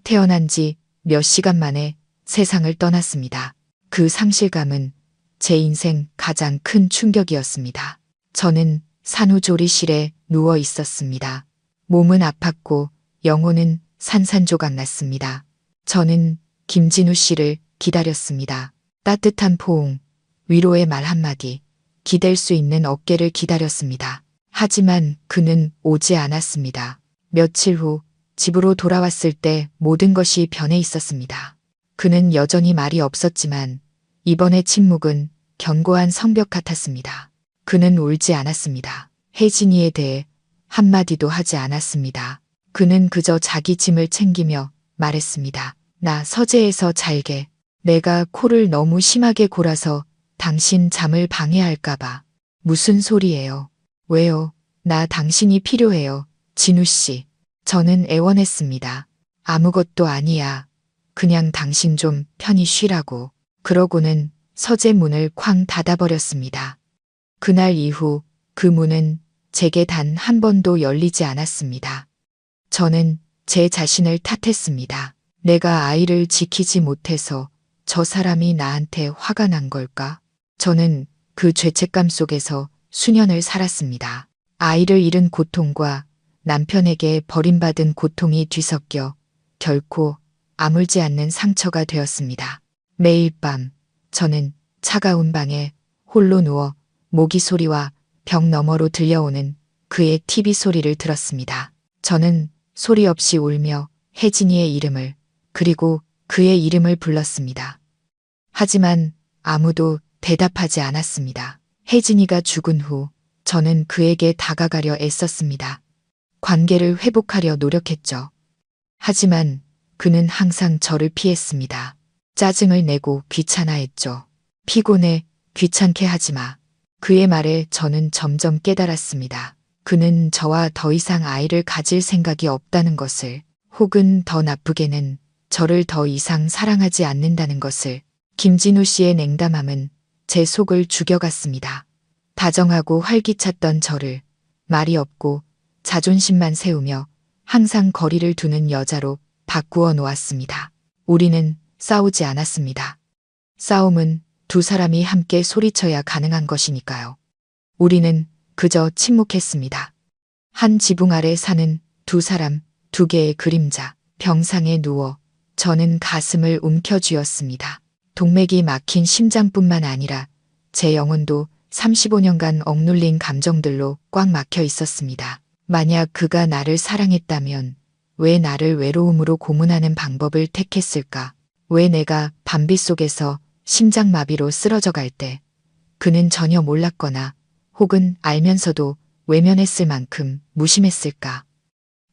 태어난 지 몇 시간 만에 세상을 떠났습니다. 그 상실감은 제 인생 가장 큰 충격이었습니다. 저는 산후조리실에 누워 있었습니다. 몸은 아팠고 영혼은 산산조각 났습니다. 저는 김진우 씨를 기다렸습니다. 따뜻한 포옹, 위로의 말 한마디, 기댈 수 있는 어깨를 기다렸습니다. 하지만 그는 오지 않았습니다. 며칠 후 집으로 돌아왔을 때 모든 것이 변해 있었습니다. 그는 여전히 말이 없었지만 이번의 침묵은 견고한 성벽 같았습니다. 그는 울지 않았습니다. 혜진이에 대해 한마디도 하지 않았습니다. 그는 그저 자기 짐을 챙기며 말했습니다. 나 서재에서 잘게. 내가 코를 너무 심하게 골아서 당신 잠을 방해할까봐. 무슨 소리예요? 왜요? 나 당신이 필요해요. 진우 씨. 저는 애원했습니다. 아무것도 아니야. 그냥 당신 좀 편히 쉬라고. 그러고는 서재 문을 쾅 닫아버렸습니다. 그날 이후 그 문은 제게 단 한 번도 열리지 않았습니다. 저는 제 자신을 탓했습니다. 내가 아이를 지키지 못해서 저 사람이 나한테 화가 난 걸까? 저는 그 죄책감 속에서 수년을 살았습니다. 아이를 잃은 고통과 남편에게 버림받은 고통이 뒤섞여 결코 아물지 않는 상처가 되었습니다. 매일 밤 저는 차가운 방에 홀로 누워 모기 소리와 벽 너머로 들려오는 그의 TV 소리를 들었습니다. 저는 소리 없이 울며 혜진이의 이름을 그리고 그의 이름을 불렀습니다. 하지만 아무도 대답하지 않았습니다. 혜진이가 죽은 후 저는 그에게 다가가려 애썼습니다. 관계를 회복하려 노력했죠. 하지만 그는 항상 저를 피했습니다. 짜증을 내고 귀찮아했죠. 피곤해, 귀찮게 하지 마. 그의 말에 저는 점점 깨달았습니다. 그는 저와 더 이상 아이를 가질 생각이 없다는 것을, 혹은 더 나쁘게는 저를 더 이상 사랑하지 않는다는 것을. 김진우 씨의 냉담함은 제 속을 죽여갔습니다. 다정하고 활기찼던 저를 말이 없고 자존심만 세우며 항상 거리를 두는 여자로 바꾸어 놓았습니다. 우리는 싸우지 않았습니다. 싸움은 두 사람이 함께 소리쳐야 가능한 것이니까요. 우리는 그저 침묵했습니다. 한 지붕 아래 사는 두 사람, 두 개의 그림자, 병상에 누워 저는 가슴을 움켜쥐었습니다. 동맥이 막힌 심장뿐만 아니라 제 영혼도 35년간 억눌린 감정들로 꽉 막혀 있었습니다. 만약 그가 나를 사랑했다면 왜 나를 외로움으로 고문하는 방법을 택했을까? 왜 내가 밤빛 속에서 심장마비로 쓰러져 갈 때 그는 전혀 몰랐거나 혹은 알면서도 외면했을 만큼 무심했을까?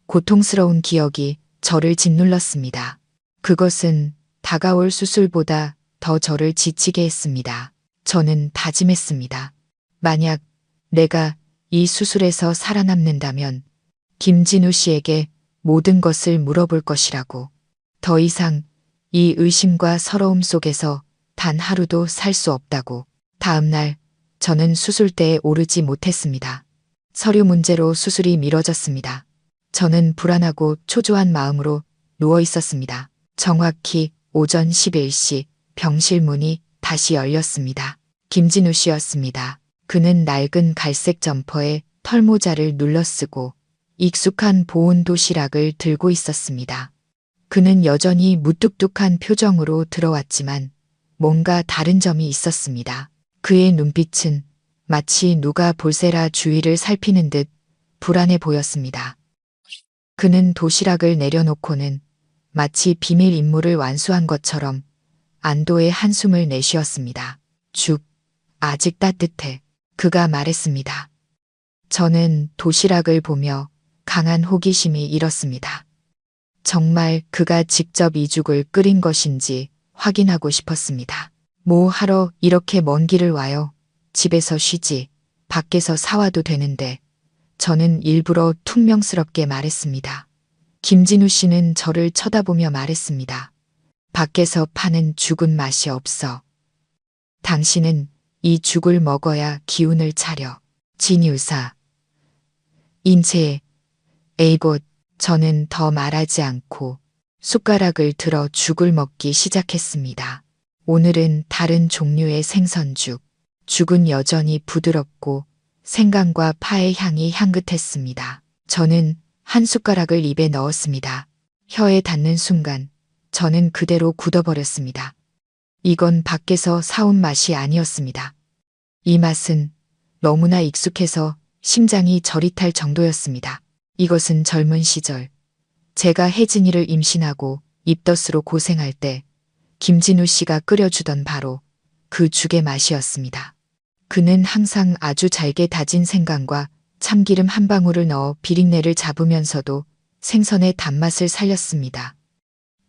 고통스러운 기억이 저를 짓눌렀습니다. 그것은 다가올 수술보다 더 저를 지치게 했습니다. 저는 다짐했습니다. 만약 내가 이 수술에서 살아남는다면 김진우 씨에게 모든 것을 물어볼 것이라고. 더 이상 이 의심과 서러움 속에서 단 하루도 살 수 없다고. 다음 날 저는 수술대에 오르지 못했습니다. 서류 문제로 수술이 미뤄졌습니다. 저는 불안하고 초조한 마음으로 누워 있었습니다. 정확히 오전 11시 병실 문이 다시 열렸습니다. 김진우 씨였습니다. 그는 낡은 갈색 점퍼에 털모자를 눌러쓰고 익숙한 보온 도시락을 들고 있었습니다. 그는 여전히 무뚝뚝한 표정으로 들어왔지만 뭔가 다른 점이 있었습니다. 그의 눈빛은 마치 누가 볼세라 주위를 살피는 듯 불안해 보였습니다. 그는 도시락을 내려놓고는 마치 비밀 임무를 완수한 것처럼 안도의 한숨을 내쉬었습니다. 죽, 아직 따뜻해. 그가 말했습니다. 저는 도시락을 보며 강한 호기심이 일었습니다. 정말 그가 직접 이 죽을 끓인 것인지 확인하고 싶었습니다. 뭐 하러 이렇게 먼 길을 와요? 집에서 쉬지, 밖에서 사와도 되는데. 저는 일부러 퉁명스럽게 말했습니다. 김진우 씨는 저를 쳐다보며 말했습니다. 밖에서 파는 죽은 맛이 없어. 당신은 이 죽을 먹어야 기운을 차려. 진유사. 인체. 에이곳. 저는 더 말하지 않고 숟가락을 들어 죽을 먹기 시작했습니다. 오늘은 다른 종류의 생선죽. 죽은 여전히 부드럽고 생강과 파의 향이 향긋했습니다. 저는 한 숟가락을 입에 넣었습니다. 혀에 닿는 순간 저는 그대로 굳어버렸습니다. 이건 밖에서 사온 맛이 아니었습니다. 이 맛은 너무나 익숙해서 심장이 저릿할 정도였습니다. 이것은 젊은 시절 제가 혜진이를 임신하고 입덧으로 고생할 때 김진우 씨가 끓여주던 바로 그 죽의 맛이었습니다. 그는 항상 아주 잘게 다진 생강과 참기름 한 방울을 넣어 비린내를 잡으면서도 생선의 단맛을 살렸습니다.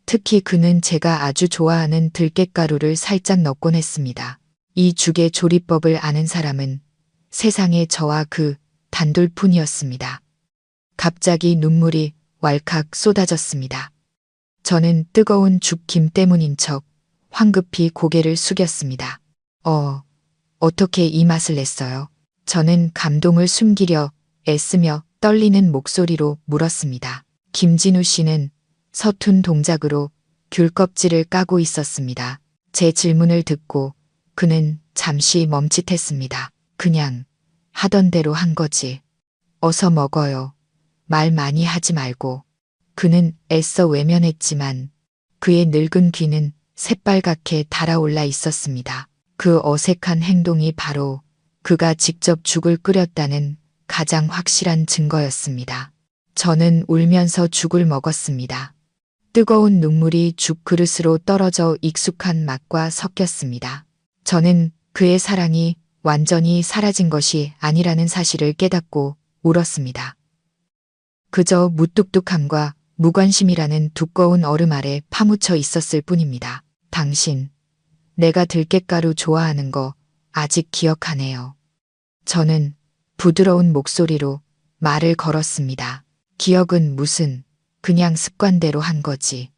특히 그는 제가 아주 좋아하는 들깨가루를 살짝 넣곤 했습니다. 이 죽의 조리법을 아는 사람은 세상에 저와 그 단둘뿐이었습니다. 갑자기 눈물이 왈칵 쏟아졌습니다. 저는 뜨거운 죽김 때문인 척 황급히 고개를 숙였습니다. 어떻게 이 맛을 냈어요? 저는 감동을 숨기려 애쓰며 떨리는 목소리로 물었습니다. 김진우 씨는 서툰 동작으로 귤 껍질을 까고 있었습니다. 제 질문을 듣고 그는 잠시 멈칫했습니다. 그냥 하던 대로 한 거지. 어서 먹어요. 말 많이 하지 말고. 그는 애써 외면했지만 그의 늙은 귀는 새빨갛게 달아올라 있었습니다. 그 어색한 행동이 바로 그가 직접 죽을 끓였다는 가장 확실한 증거였습니다. 저는 울면서 죽을 먹었습니다. 뜨거운 눈물이 죽 그릇으로 떨어져 익숙한 맛과 섞였습니다. 저는 그의 사랑이 완전히 사라진 것이 아니라는 사실을 깨닫고 울었습니다. 그저 무뚝뚝함과 무관심이라는 두꺼운 얼음 아래 파묻혀 있었을 뿐입니다. 당신, 내가 들깨가루 좋아하는 거 아직 기억하네요. 저는 부드러운 목소리로 말을 걸었습니다. 기억은 무슨, 그냥 습관대로 한 거지.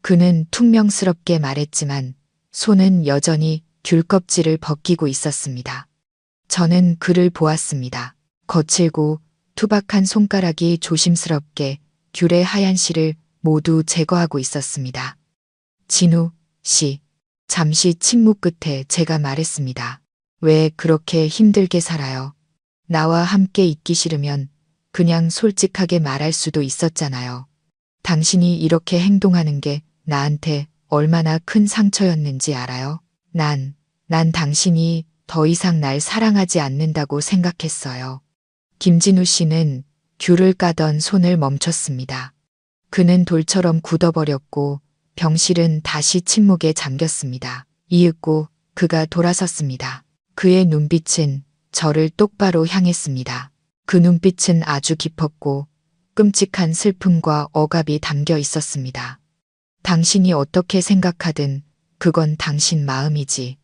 그는 퉁명스럽게 말했지만 손은 여전히 귤 껍질을 벗기고 있었습니다. 저는 그를 보았습니다. 거칠고 투박한 손가락이 조심스럽게 귤의 하얀 실을 모두 제거하고 있었습니다. 진우 씨. 잠시 침묵 끝에 제가 말했습니다. 왜 그렇게 힘들게 살아요? 나와 함께 있기 싫으면 그냥 솔직하게 말할 수도 있었잖아요. 당신이 이렇게 행동하는 게 나한테 얼마나 큰 상처였는지 알아요? 난 당신이 더 이상 날 사랑하지 않는다고 생각했어요. 김진우 씨는 귤을 까던 손을 멈췄습니다. 그는 돌처럼 굳어버렸고 병실은 다시 침묵에 잠겼습니다. 이윽고 그가 돌아섰습니다. 그의 눈빛은 저를 똑바로 향했습니다. 그 눈빛은 아주 깊었고 끔찍한 슬픔과 억압이 담겨 있었습니다. 당신이 어떻게 생각하든 그건 당신 마음이지.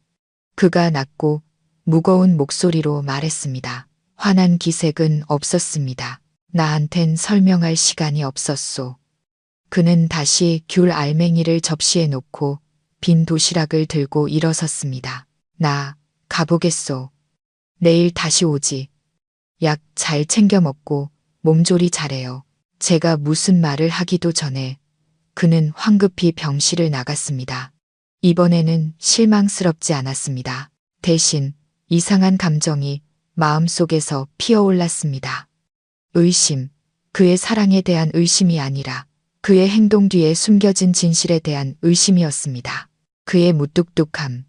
그가 낮고 무거운 목소리로 말했습니다. 환한 기색은 없었습니다. 나한텐 설명할 시간이 없었소. 그는 다시 귤 알맹이를 접시에 놓고 빈 도시락을 들고 일어섰습니다. 나 가보겠소. 내일 다시 오지. 약 잘 챙겨 먹고 몸조리 잘해요. 제가 무슨 말을 하기도 전에 그는 황급히 병실을 나갔습니다. 이번에는 실망스럽지 않았습니다. 대신 이상한 감정이 마음속에서 피어올랐습니다. 의심, 그의 사랑에 대한 의심이 아니라 그의 행동 뒤에 숨겨진 진실에 대한 의심이었습니다. 그의 무뚝뚝함,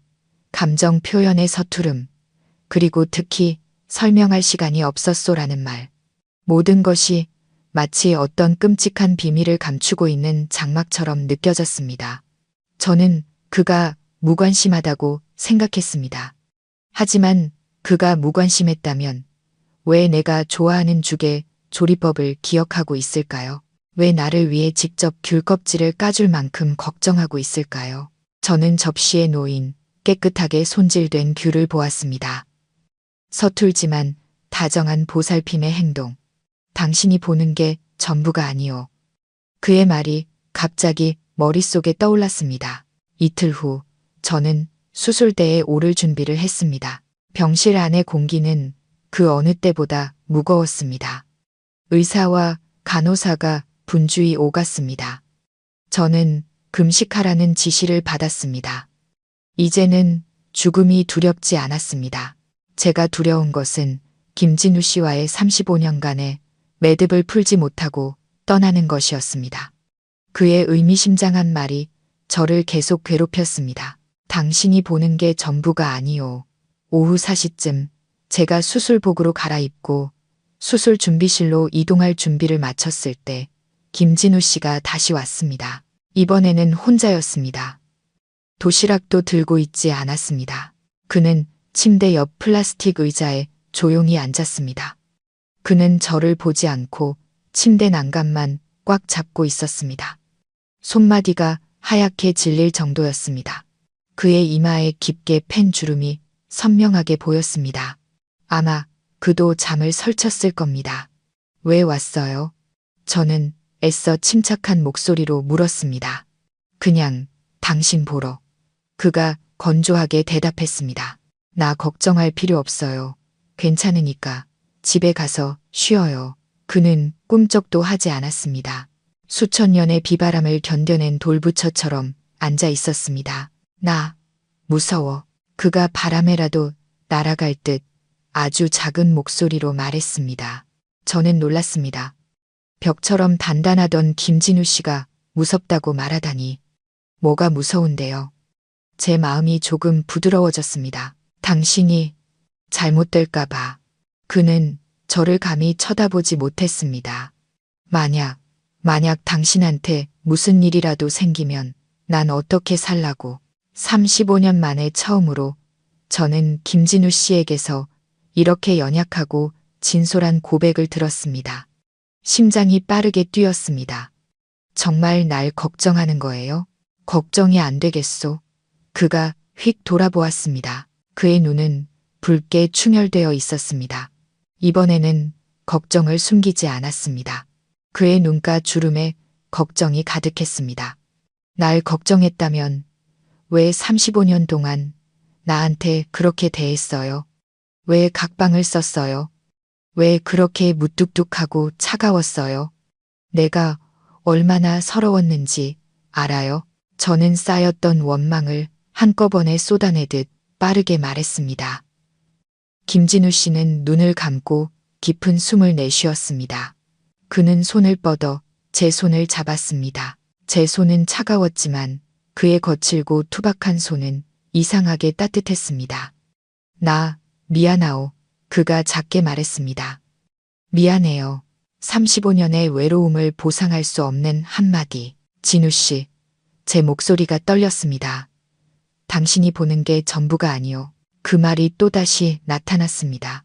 감정 표현의 서투름, 그리고 특히 설명할 시간이 없었소라는 말. 모든 것이 마치 어떤 끔찍한 비밀을 감추고 있는 장막처럼 느껴졌습니다. 저는 그가 무관심하다고 생각했습니다. 하지만 그가 무관심했다면 왜 내가 좋아하는 죽의 조리법을 기억하고 있을까요? 왜 나를 위해 직접 귤 껍질을 까줄 만큼 걱정하고 있을까요? 저는 접시에 놓인 깨끗하게 손질된 귤을 보았습니다. 서툴지만 다정한 보살핌의 행동. 당신이 보는 게 전부가 아니오. 그의 말이 갑자기 머릿속에 떠올랐습니다. 이틀 후 저는 수술대에 오를 준비를 했습니다. 병실 안의 공기는 그 어느 때보다 무거웠습니다. 의사와 간호사가 분주히 오갔습니다. 저는 금식하라는 지시를 받았습니다. 이제는 죽음이 두렵지 않았습니다. 제가 두려운 것은 김진우 씨와의 35년간의 매듭을 풀지 못하고 떠나는 것이었습니다. 그의 의미심장한 말이 저를 계속 괴롭혔습니다. 당신이 보는 게 전부가 아니오. 오후 4시쯤 제가 수술복으로 갈아입고 수술 준비실로 이동할 준비를 마쳤을 때 김진우 씨가 다시 왔습니다. 이번에는 혼자였습니다. 도시락도 들고 있지 않았습니다. 그는 침대 옆 플라스틱 의자에 조용히 앉았습니다. 그는 저를 보지 않고 침대 난간만 꽉 잡고 있었습니다. 손마디가 하얗게 질릴 정도였습니다. 그의 이마에 깊게 팬 주름이 선명하게 보였습니다. 아마 그도 잠을 설쳤을 겁니다. 왜 왔어요? 저는 애써 침착한 목소리로 물었습니다. 그냥 당신 보러. 그가 건조하게 대답했습니다. 나 걱정할 필요 없어요. 괜찮으니까 집에 가서 쉬어요. 그는 꿈쩍도 하지 않았습니다. 수천 년의 비바람을 견뎌낸 돌부처처럼 앉아 있었습니다. 나 무서워. 그가 바람에라도 날아갈 듯 아주 작은 목소리로 말했습니다. 저는 놀랐습니다. 벽처럼 단단하던 김진우 씨가 무섭다고 말하다니. 뭐가 무서운데요? 제 마음이 조금 부드러워졌습니다. 당신이 잘못될까봐. 그는 저를 감히 쳐다보지 못했습니다. 만약 당신한테 무슨 일이라도 생기면 난 어떻게 살라고. 35년 만에 처음으로 저는 김진우 씨에게서 이렇게 연약하고 진솔한 고백을 들었습니다. 심장이 빠르게 뛰었습니다. 정말 날 걱정하는 거예요? 걱정이 안 되겠소. 그가 휙 돌아보았습니다. 그의 눈은 붉게 충혈되어 있었습니다. 이번에는 걱정을 숨기지 않았습니다. 그의 눈가 주름에 걱정이 가득했습니다. 날 걱정했다면 왜 35년 동안 나한테 그렇게 대했어요? 왜 각방을 썼어요? 왜 그렇게 무뚝뚝하고 차가웠어요? 내가 얼마나 서러웠는지 알아요? 저는 쌓였던 원망을 한꺼번에 쏟아내듯 빠르게 말했습니다. 김진우 씨는 눈을 감고 깊은 숨을 내쉬었습니다. 그는 손을 뻗어 제 손을 잡았습니다. 제 손은 차가웠지만 그의 거칠고 투박한 손은 이상하게 따뜻했습니다. 나, 미안하오. 그가 작게 말했습니다. 미안해요. 35년의 외로움을 보상할 수 없는 한마디. 진우 씨, 제 목소리가 떨렸습니다. 당신이 보는 게 전부가 아니오. 그 말이 또다시 나타났습니다.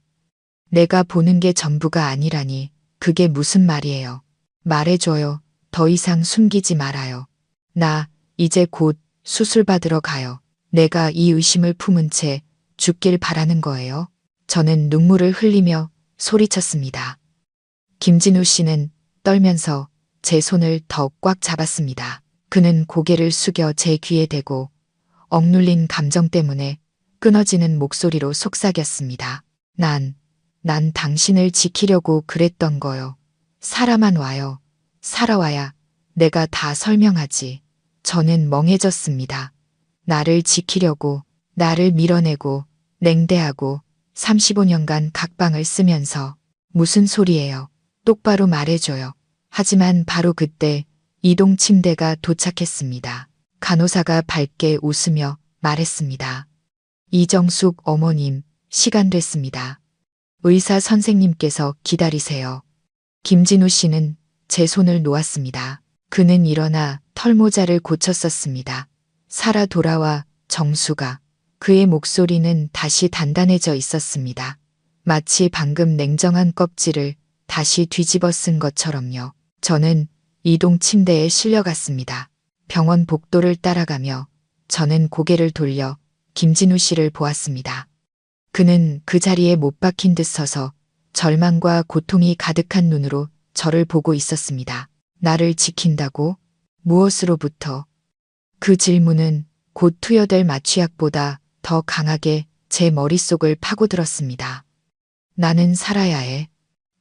내가 보는 게 전부가 아니라니, 그게 무슨 말이에요. 말해줘요. 더 이상 숨기지 말아요. 나 이제 곧 수술 받으러 가요. 내가 이 의심을 품은 채 죽길 바라는 거예요. 저는 눈물을 흘리며 소리쳤습니다. 김진우 씨는 떨면서 제 손을 더 꽉 잡았습니다. 그는 고개를 숙여 제 귀에 대고 억눌린 감정 때문에 끊어지는 목소리로 속삭였습니다. 난 당신을 지키려고 그랬던 거요. 살아만 와요. 살아와야 내가 다 설명하지. 저는 멍해졌습니다. 나를 지키려고, 나를 밀어내고, 냉대하고 35년간 각방을 쓰면서 무슨 소리예요. 똑바로 말해줘요. 하지만 바로 그때 이동 침대가 도착했습니다. 간호사가 밝게 웃으며 말했습니다. 이정숙 어머님, 시간 됐습니다. 의사 선생님께서 기다리세요. 김진우 씨는 제 손을 놓았습니다. 그는 일어나 털모자를 고쳤었습니다. 살아 돌아와 정수가. 그의 목소리는 다시 단단해져 있었습니다. 마치 방금 냉정한 껍질을 다시 뒤집어 쓴 것처럼요. 저는 이동 침대에 실려갔습니다. 병원 복도를 따라가며 저는 고개를 돌려 김진우 씨를 보았습니다. 그는 그 자리에 못 박힌 듯 서서 절망과 고통이 가득한 눈으로 저를 보고 있었습니다. 나를 지킨다고? 무엇으로부터? 그 질문은 곧 투여될 마취약보다 더 강하게 제 머릿속을 파고들었습니다. 나는 살아야 해.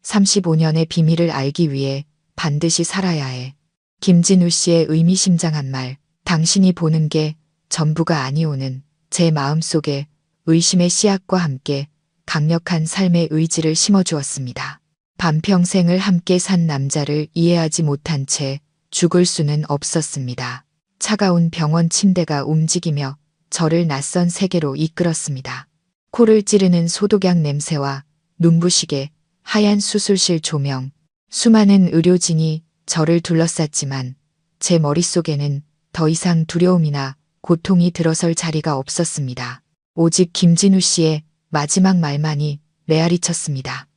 35년의 비밀을 알기 위해 반드시 살아야 해. 김진우 씨의 의미심장한 말, 당신이 보는 게 전부가 아니오는 제 마음속에 의심의 씨앗과 함께 강력한 삶의 의지를 심어주었습니다. 반평생을 함께 산 남자를 이해하지 못한 채 죽을 수는 없었습니다. 차가운 병원 침대가 움직이며 저를 낯선 세계로 이끌었습니다. 코를 찌르는 소독약 냄새와 눈부시게 하얀 수술실 조명, 수많은 의료진이 저를 둘러쌌지만 제 머릿속에는 더 이상 두려움이나 고통이 들어설 자리가 없었습니다. 오직 김진우 씨의 마지막 말만이 메아리 쳤습니다.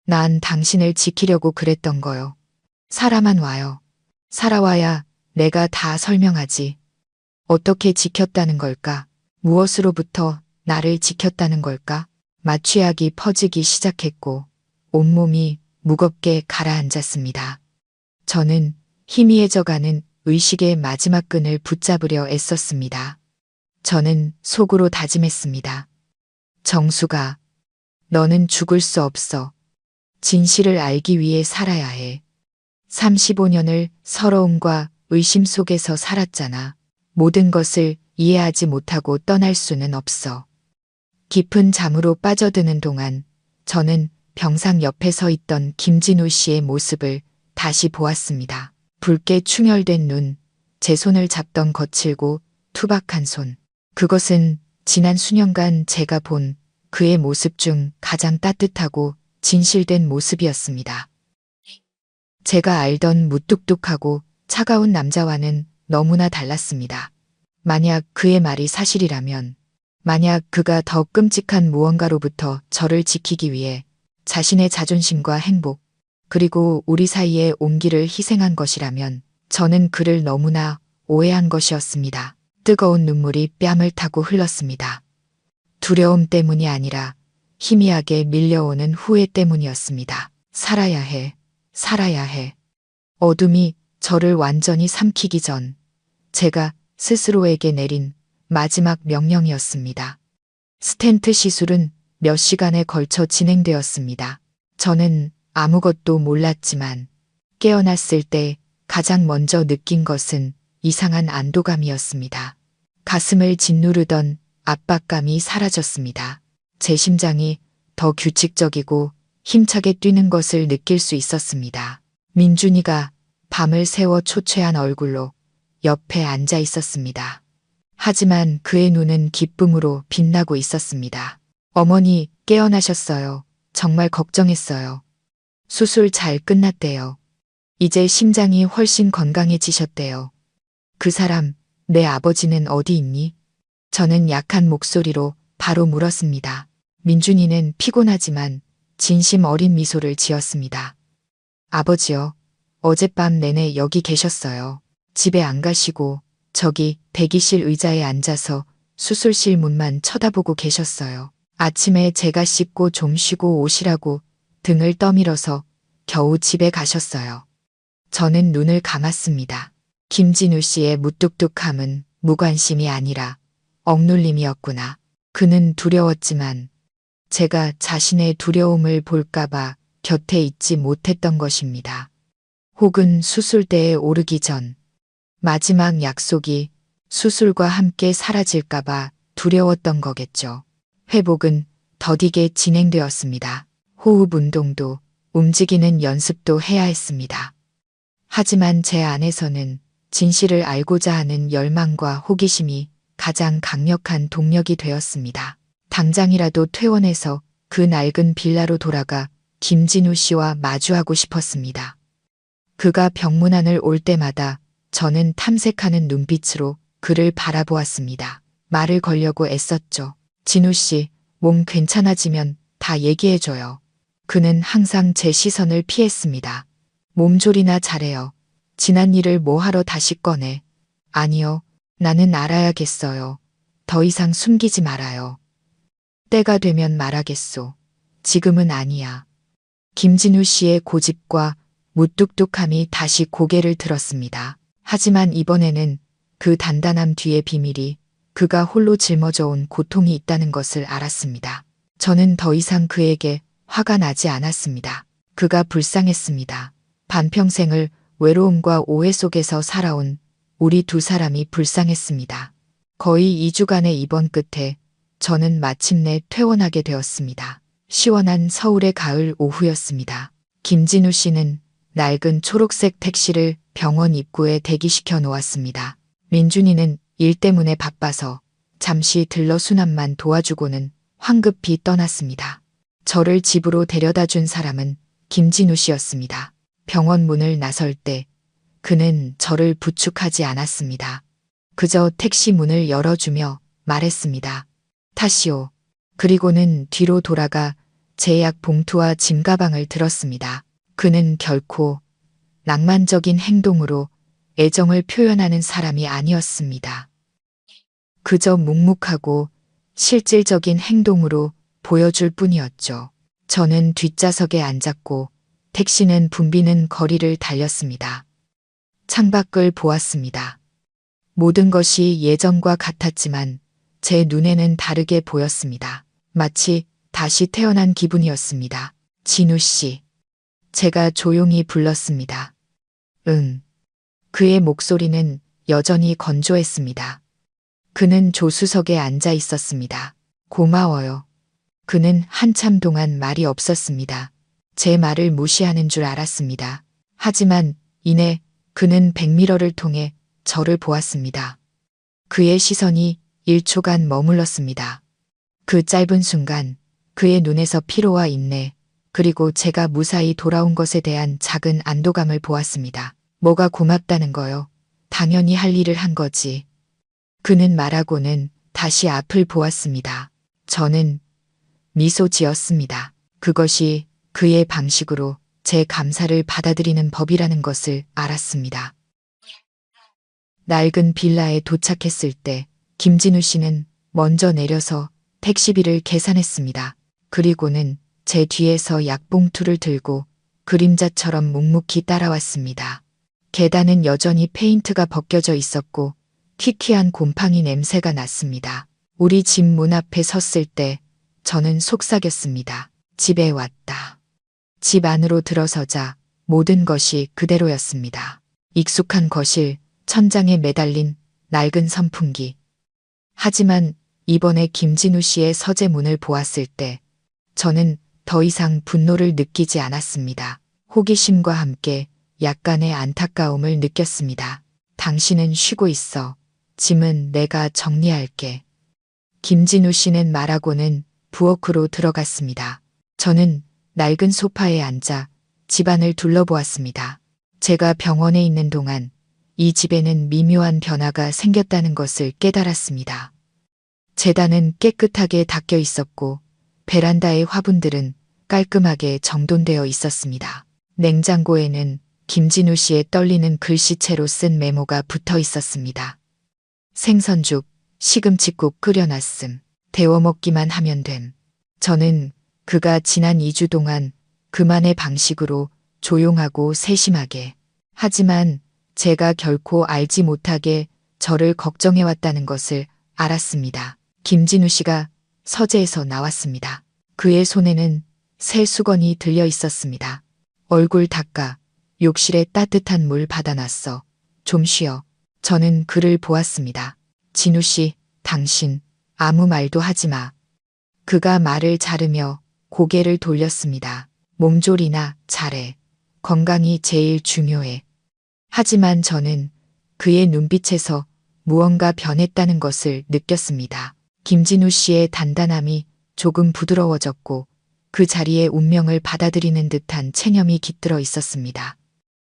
난 당신을 지키려고 그랬던 거요. 살아만 와요. 살아와야 내가 다 설명하지. 어떻게 지켰다는 걸까? 무엇으로부터 나를 지켰다는 걸까? 마취약이 퍼지기 시작했고 온몸이 무겁게 가라앉았습니다. 저는 희미해져가는 의식의 마지막 끈을 붙잡으려 애썼습니다. 저는 속으로 다짐했습니다. 정수가, 너는 죽을 수 없어. 진실을 알기 위해 살아야 해. 35년을 서러움과 의심 속에서 살았잖아. 모든 것을 이해하지 못하고 떠날 수는 없어. 깊은 잠으로 빠져드는 동안 저는 병상 옆에 서 있던 김진우 씨의 모습을 다시 보았습니다. 붉게 충혈된 눈, 제 손을 잡던 거칠고 투박한 손. 그것은 지난 수년간 제가 본 그의 모습 중 가장 따뜻하고 진실된 모습이었습니다. 제가 알던 무뚝뚝하고 차가운 남자와는 너무나 달랐습니다. 만약 그의 말이 사실이라면, 만약 그가 더 끔찍한 무언가로부터 저를 지키기 위해 자신의 자존심과 행복, 그리고 우리 사이의 온기를 희생한 것이라면 저는 그를 너무나 오해한 것이었습니다. 뜨거운 눈물이 뺨을 타고 흘렀습니다. 두려움 때문이 아니라 희미하게 밀려오는 후회 때문이었습니다. 살아야 해. 살아야 해. 어둠이 저를 완전히 삼키기 전 제가 스스로에게 내린 마지막 명령이었습니다. 스텐트 시술은 몇 시간에 걸쳐 진행되었습니다. 저는 아무것도 몰랐지만 깨어났을 때 가장 먼저 느낀 것은 이상한 안도감이었습니다. 가슴을 짓누르던 압박감이 사라졌습니다. 제 심장이 더 규칙적이고 힘차게 뛰는 것을 느낄 수 있었습니다. 민준이가 밤을 새워 초췌한 얼굴로 옆에 앉아 있었습니다. 하지만 그의 눈은 기쁨으로 빛나고 있었습니다. 어머니 깨어나셨어요. 정말 걱정했어요. 수술 잘 끝났대요. 이제 심장이 훨씬 건강해지셨대요. 그 사람, 내 아버지는 어디 있니? 저는 약한 목소리로 바로 물었습니다. 민준이는 피곤하지만 진심 어린 미소를 지었습니다. 아버지요. 어젯밤 내내 여기 계셨어요. 집에 안 가시고 저기 대기실 의자에 앉아서 수술실 문만 쳐다보고 계셨어요. 아침에 제가 씻고 좀 쉬고 오시라고 등을 떠밀어서 겨우 집에 가셨어요. 저는 눈을 감았습니다. 김진우 씨의 무뚝뚝함은 무관심이 아니라 억눌림이었구나. 그는 두려웠지만 제가 자신의 두려움을 볼까봐 곁에 있지 못했던 것입니다. 혹은 수술대에 오르기 전 마지막 약속이 수술과 함께 사라질까봐 두려웠던 거겠죠. 회복은 더디게 진행되었습니다. 호흡 운동도 움직이는 연습도 해야 했습니다. 하지만 제 안에서는 진실을 알고자 하는 열망과 호기심이 가장 강력한 동력이 되었습니다. 당장이라도 퇴원해서 그 낡은 빌라로 돌아가 김진우 씨와 마주하고 싶었습니다. 그가 병문안을 올 때마다 저는 탐색하는 눈빛으로 그를 바라보았습니다. 말을 걸려고 애썼죠. 진우 씨, 몸 괜찮아지면 다 얘기해줘요. 그는 항상 제 시선을 피했습니다. 몸조리나 잘해요. 지난 일을 뭐하러 다시 꺼내. 아니요, 나는 알아야겠어요. 더 이상 숨기지 말아요. 때가 되면 말하겠소. 지금은 아니야. 김진우 씨의 고집과 무뚝뚝함이 다시 고개를 들었습니다. 하지만 이번에는 그 단단함 뒤에 비밀이 그가 홀로 짊어져 온 고통이 있다는 것을 알았습니다. 저는 더 이상 그에게 화가 나지 않았습니다. 그가 불쌍했습니다. 반평생을 외로움과 오해 속에서 살아온 우리 두 사람이 불쌍했습니다. 거의 2주간의 입원 끝에 저는 마침내 퇴원하게 되었습니다. 시원한 서울의 가을 오후였습니다. 김진우 씨는 낡은 초록색 택시를 병원 입구에 대기시켜 놓았습니다. 민준이는 일 때문에 바빠서 잠시 들러 수납만 도와주고는 황급히 떠났습니다. 저를 집으로 데려다 준 사람은 김진우 씨였습니다. 병원 문을 나설 때 그는 저를 부축하지 않았습니다. 그저 택시 문을 열어주며 말했습니다. 타시오. 그리고는 뒤로 돌아가 제 약 봉투와 짐가방을 들었습니다. 그는 결코 낭만적인 행동으로 애정을 표현하는 사람이 아니었습니다. 그저 묵묵하고 실질적인 행동으로 보여줄 뿐이었죠. 저는 뒷좌석에 앉았고 택시는 붐비는 거리를 달렸습니다. 창밖을 보았습니다. 모든 것이 예전과 같았지만 제 눈에는 다르게 보였습니다. 마치 다시 태어난 기분이었습니다. 진우 씨. 제가 조용히 불렀습니다. 응. 그의 목소리는 여전히 건조했습니다. 그는 조수석에 앉아 있었습니다. 고마워요. 그는 한참 동안 말이 없었습니다. 제 말을 무시하는 줄 알았습니다. 하지만 이내 그는 백미러를 통해 저를 보았습니다. 그의 시선이 1초간 머물렀습니다. 그 짧은 순간 그의 눈에서 피로와 인내, 그리고 제가 무사히 돌아온 것에 대한 작은 안도감을 보았습니다. 뭐가 고맙다는 거요? 당연히 할 일을 한 거지. 그는 말하고는 다시 앞을 보았습니다. 저는 미소 지었습니다. 그것이 그의 방식으로 제 감사를 받아들이는 법이라는 것을 알았습니다. 낡은 빌라에 도착했을 때 김진우 씨는 먼저 내려서 택시비를 계산했습니다. 그리고는 제 뒤에서 약봉투를 들고 그림자처럼 묵묵히 따라왔습니다. 계단은 여전히 페인트가 벗겨져 있었고 퀴퀴한 곰팡이 냄새가 났습니다. 우리 집 문 앞에 섰을 때 저는 속삭였습니다. 집에 왔다. 집 안으로 들어서자 모든 것이 그대로였습니다. 익숙한 거실, 천장에 매달린 낡은 선풍기. 하지만 이번에 김진우 씨의 서재문을 보았을 때 저는 더 이상 분노를 느끼지 않았습니다. 호기심과 함께 약간의 안타까움을 느꼈습니다. 당신은 쉬고 있어. 짐은 내가 정리할게. 김진우 씨는 말하고는 부엌으로 들어갔습니다. 저는 낡은 소파에 앉아 집안을 둘러보았습니다. 제가 병원에 있는 동안 이 집에는 미묘한 변화가 생겼다는 것을 깨달았습니다. 재단은 깨끗하게 닦여 있었고 베란다의 화분들은 깔끔하게 정돈되어 있었습니다. 냉장고에는 김진우 씨의 떨리는 글씨체로 쓴 메모가 붙어 있었습니다. 생선죽, 시금치국 끓여놨음. 데워 먹기만 하면 됨. 저는 그가 지난 2주 동안 그만의 방식으로 조용하고 세심하게, 하지만 제가 결코 알지 못하게 저를 걱정해왔다는 것을 알았습니다. 김진우 씨가 서재에서 나왔습니다. 그의 손에는 새 수건이 들려 있었습니다. 얼굴 닦아. 욕실에 따뜻한 물 받아놨어. 좀 쉬어. 저는 그를 보았습니다. 진우 씨, 당신 아무 말도 하지 마. 그가 말을 자르며 고개를 돌렸습니다. 몸조리나 잘해. 건강이 제일 중요해. 하지만 저는 그의 눈빛에서 무언가 변했다는 것을 느꼈습니다. 김진우 씨의 단단함이 조금 부드러워졌고 그 자리에 운명을 받아들이는 듯한 체념이 깃들어 있었습니다.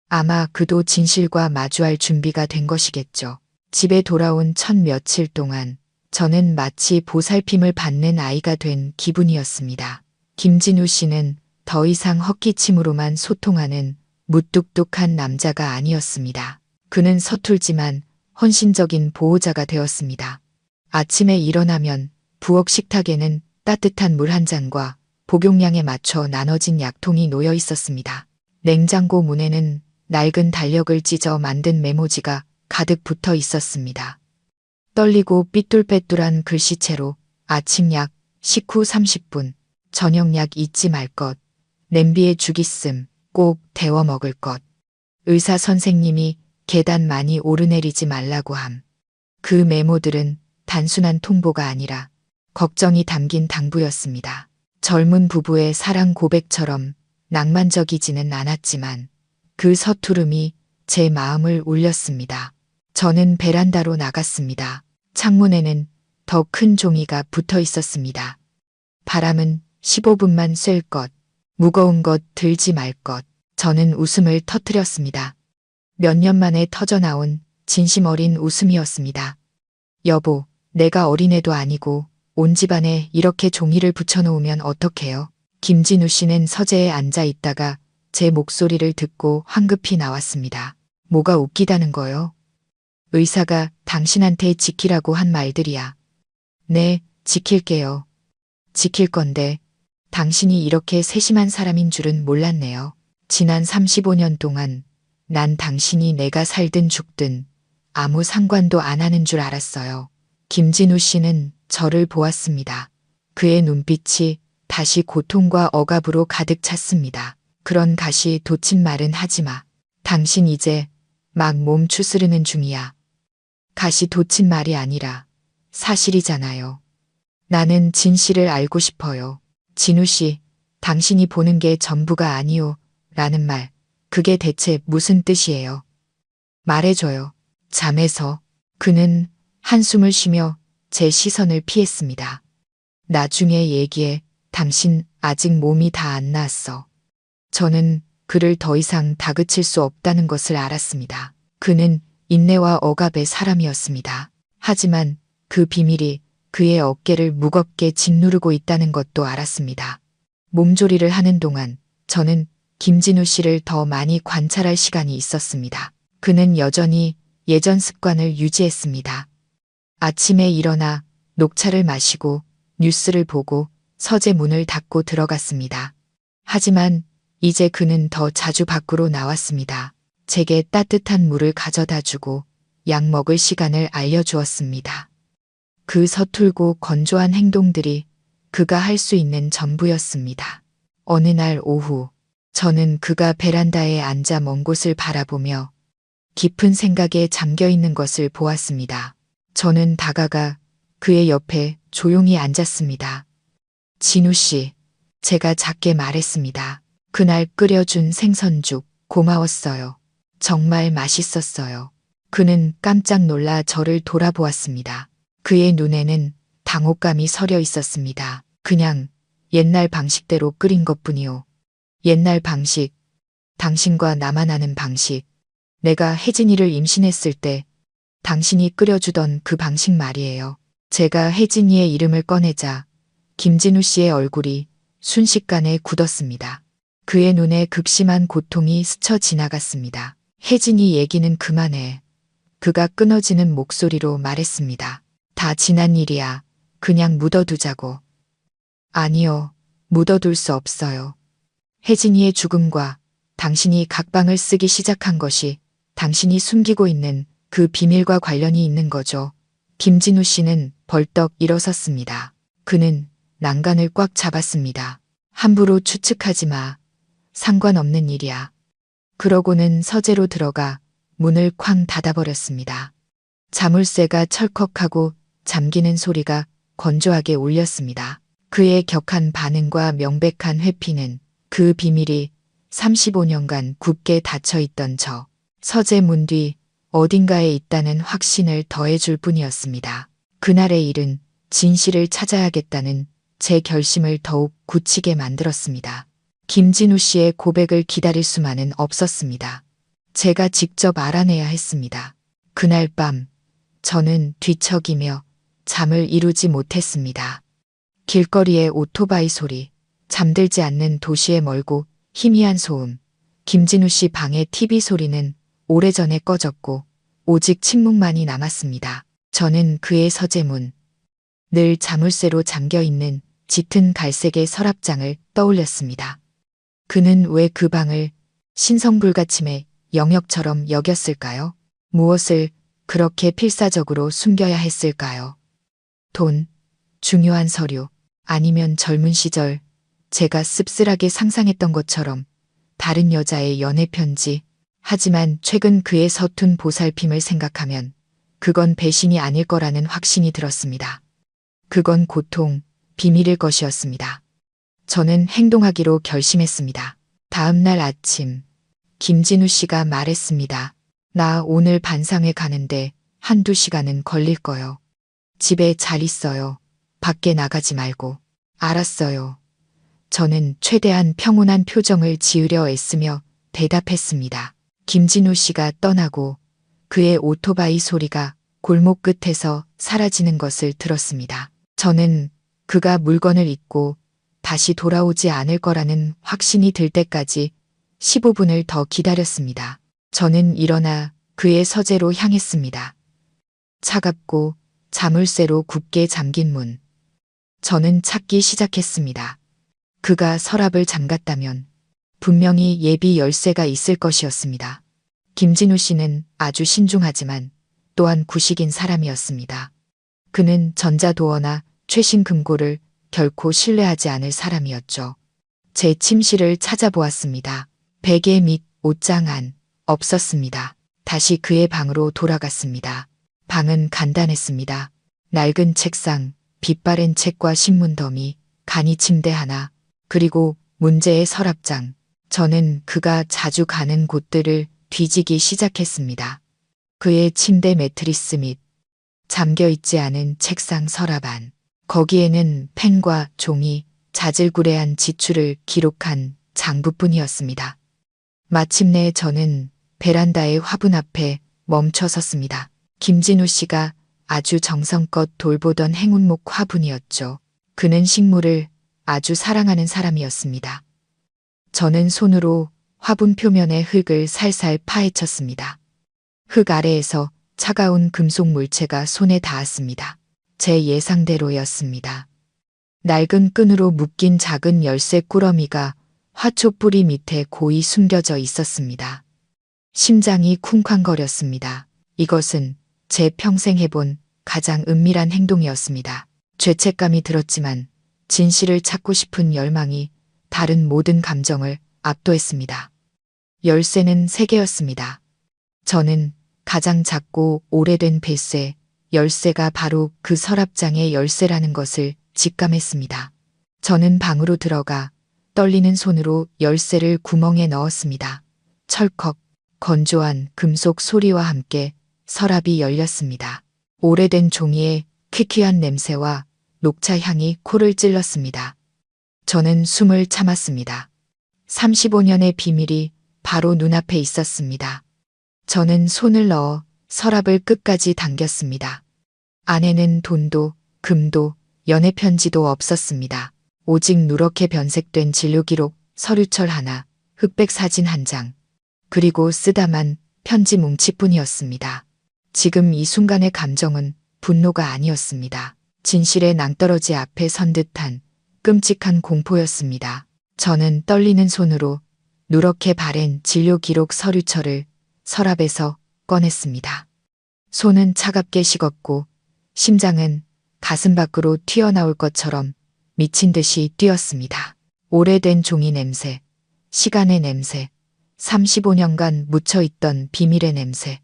아마 그도 진실과 마주할 준비가 된 것이겠죠. 집에 돌아온 첫 며칠 동안 저는 마치 보살핌을 받는 아이가 된 기분이었습니다. 김진우 씨는 더 이상 헛기침으로만 소통하는 무뚝뚝한 남자가 아니었습니다. 그는 서툴지만 헌신적인 보호자가 되었습니다. 아침에 일어나면 부엌 식탁에는 따뜻한 물 한 잔과 복용량에 맞춰 나눠진 약통이 놓여 있었습니다. 냉장고 문에는 낡은 달력을 찢어 만든 메모지가 가득 붙어 있었습니다. 떨리고 삐뚤빼뚤한 글씨체로 아침약, 식후 30분, 저녁약 잊지 말 것, 냄비에 죽 있음, 꼭 데워 먹을 것, 의사 선생님이 계단 많이 오르내리지 말라고 함. 그 메모들은 단순한 통보가 아니라 걱정이 담긴 당부였습니다. 젊은 부부의 사랑 고백처럼 낭만적이지는 않았지만 그 서투름이 제 마음을 울렸습니다. 저는 베란다로 나갔습니다. 창문에는 더 큰 종이가 붙어 있었습니다. 바람은 15분만 쐴 것, 무거운 것 들지 말 것. 저는 웃음을 터뜨렸습니다. 몇 년 만에 터져나온 진심 어린 웃음이었습니다. 여보, 내가 어린애도 아니고 온 집안에 이렇게 종이를 붙여놓으면 어떡해요? 김진우 씨는 서재에 앉아 있다가 제 목소리를 듣고 황급히 나왔습니다. 뭐가 웃기다는 거요? 의사가 당신한테 지키라고 한 말들이야. 네, 지킬게요. 지킬 건데 당신이 이렇게 세심한 사람인 줄은 몰랐네요. 지난 35년 동안 난 당신이 내가 살든 죽든 아무 상관도 안 하는 줄 알았어요. 김진우 씨는 저를 보았습니다. 그의 눈빛이 다시 고통과 억압으로 가득 찼습니다. 그런 가시 돋친 말은 하지 마. 당신 이제 막 몸 추스르는 중이야. 가시 돋친 말이 아니라 사실이잖아요. 나는 진실을 알고 싶어요. 진우 씨, 당신이 보는 게 전부가 아니오. 라는 말, 그게 대체 무슨 뜻이에요? 말해줘요. 잠에서 그는 한숨을 쉬며 제 시선을 피했습니다. 나중에 얘기해. 당신 아직 몸이 다 안 나았어. 저는 그를 더 이상 다그칠 수 없다는 것을 알았습니다. 그는 인내와 억압의 사람이었습니다. 하지만 그 비밀이 그의 어깨를 무겁게 짓누르고 있다는 것도 알았습니다. 몸조리를 하는 동안 저는 김진우 씨를 더 많이 관찰할 시간이 있었습니다. 그는 여전히 예전 습관을 유지했습니다. 아침에 일어나 녹차를 마시고 뉴스를 보고 서재 문을 닫고 들어갔습니다. 하지만 이제 그는 더 자주 밖으로 나왔습니다. 제게 따뜻한 물을 가져다 주고 약 먹을 시간을 알려주었습니다. 그 서툴고 건조한 행동들이 그가 할 수 있는 전부였습니다. 어느 날 오후, 저는 그가 베란다에 앉아 먼 곳을 바라보며 깊은 생각에 잠겨 있는 것을 보았습니다. 저는 다가가 그의 옆에 조용히 앉았습니다. 진우 씨, 제가 작게 말했습니다. 그날 끓여준 생선죽 고마웠어요. 정말 맛있었어요. 그는 깜짝 놀라 저를 돌아보았습니다. 그의 눈에는 당혹감이 서려 있었습니다. 그냥 옛날 방식대로 끓인 것뿐이요. 옛날 방식, 당신과 나만 아는 방식. 내가 혜진이를 임신했을 때 당신이 끓여주던 그 방식 말이에요. 제가 혜진이의 이름을 꺼내자 김진우 씨의 얼굴이 순식간에 굳었습니다. 그의 눈에 극심한 고통이 스쳐 지나갔습니다. 혜진이 얘기는 그만해. 그가 끊어지는 목소리로 말했습니다. 다 지난 일이야. 그냥 묻어두자고. 아니요. 묻어둘 수 없어요. 혜진이의 죽음과 당신이 각방을 쓰기 시작한 것이 당신이 숨기고 있는 그 비밀과 관련이 있는 거죠. 김진우 씨는 벌떡 일어섰습니다. 그는 난간을 꽉 잡았습니다. 함부로 추측하지 마. 상관없는 일이야. 그러고는 서재로 들어가 문을 쾅 닫아버렸습니다. 자물쇠가 철컥하고 잠기는 소리가 건조하게 울렸습니다. 그의 격한 반응과 명백한 회피는 그 비밀이 35년간 굳게 닫혀있던 저 서재 문 뒤 어딘가에 있다는 확신을 더해줄 뿐이었습니다. 그날의 일은 진실을 찾아야겠다는 제 결심을 더욱 굳히게 만들었습니다. 김진우 씨의 고백을 기다릴 수만은 없었습니다. 제가 직접 알아내야 했습니다. 그날 밤 저는 뒤척이며 잠을 이루지 못했습니다. 길거리의 오토바이 소리, 잠들지 않는 도시의 멀고 희미한 소음, 김진우 씨 방의 TV 소리는 오래전에 꺼졌고 오직 침묵만이 남았습니다. 저는 그의 서재문, 늘 자물쇠로 잠겨있는 짙은 갈색의 서랍장을 떠올렸습니다. 그는 왜 그 방을 신성불가침의 영역처럼 여겼을까요? 무엇을 그렇게 필사적으로 숨겨야 했을까요? 돈, 중요한 서류, 아니면 젊은 시절 제가 씁쓸하게 상상했던 것처럼 다른 여자의 연애 편지. 하지만 최근 그의 서툰 보살핌을 생각하면 그건 배신이 아닐 거라는 확신이 들었습니다. 그건 고통, 비밀일 것이었습니다. 저는 행동하기로 결심했습니다. 다음 날 아침, 김진우 씨가 말했습니다. 나 오늘 반상회 가는데 한두 시간은 걸릴 거요. 집에 잘 있어요. 밖에 나가지 말고. 알았어요. 저는 최대한 평온한 표정을 지으려 애쓰며 대답했습니다. 김진우 씨가 떠나고 그의 오토바이 소리가 골목 끝에서 사라지는 것을 들었습니다. 저는 그가 물건을 잊고 다시 돌아오지 않을 거라는 확신이 들 때까지 15분을 더 기다렸습니다. 저는 일어나 그의 서재로 향했습니다. 차갑고 자물쇠로 굳게 잠긴 문. 저는 찾기 시작했습니다. 그가 서랍을 잠갔다면 분명히 예비 열쇠가 있을 것이었습니다. 김진우 씨는 아주 신중하지만 또한 구식인 사람이었습니다. 그는 전자도어나 최신 금고를 결코 신뢰하지 않을 사람이었죠. 제 침실을 찾아보았습니다. 베개 및 옷장 안 없었습니다. 다시 그의 방으로 돌아갔습니다. 방은 간단했습니다. 낡은 책상, 빛바랜 책과 신문 더미, 간이 침대 하나, 그리고 문제의 서랍장. 저는 그가 자주 가는 곳들을 뒤지기 시작했습니다. 그의 침대 매트리스 및 잠겨있지 않은 책상 서랍 안. 거기에는 펜과 종이, 자질구레한 지출을 기록한 장부뿐이었습니다. 마침내 저는 베란다의 화분 앞에 멈춰 섰습니다. 김진우 씨가 아주 정성껏 돌보던 행운목 화분이었죠. 그는 식물을 아주 사랑하는 사람이었습니다. 저는 손으로 화분 표면의 흙을 살살 파헤쳤습니다. 흙 아래에서 차가운 금속 물체가 손에 닿았습니다. 제 예상대로였습니다. 낡은 끈으로 묶인 작은 열쇠 꾸러미가 화초 뿌리 밑에 고이 숨겨져 있었습니다. 심장이 쿵쾅거렸습니다. 이것은 제 평생 해본 가장 은밀한 행동이었습니다. 죄책감이 들었지만 진실을 찾고 싶은 열망이 다른 모든 감정을 압도했습니다. 열쇠는 3개였습니다. 저는 가장 작고 오래된 뱃쇠, 열쇠가 바로 그 서랍장의 열쇠라는 것을 직감했습니다. 저는 방으로 들어가 떨리는 손으로 열쇠를 구멍에 넣었습니다. 철컥, 건조한 금속 소리와 함께 서랍이 열렸습니다. 오래된 종이에 퀴퀴한 냄새와 녹차 향이 코를 찔렀습니다. 저는 숨을 참았습니다. 35년의 비밀이 바로 눈앞에 있었습니다. 저는 손을 넣어 서랍을 끝까지 당겼습니다. 안에는 돈도 금도 연애편지도 없었습니다. 오직 누렇게 변색된 진료기록 서류철 하나, 흑백 사진 한 장, 그리고 쓰다만 편지 뭉치뿐이었습니다. 지금 이 순간의 감정은 분노가 아니었습니다. 진실의 낭떠러지 앞에 선 듯한 끔찍한 공포였습니다. 저는 떨리는 손으로 누렇게 바랜 진료기록 서류철을 서랍에서 꺼냈습니다. 손은 차갑게 식었고 심장은 가슴 밖으로 튀어나올 것처럼 미친 듯이 뛰었습니다. 오래된 종이 냄새, 시간의 냄새, 35년간 묻혀있던 비밀의 냄새.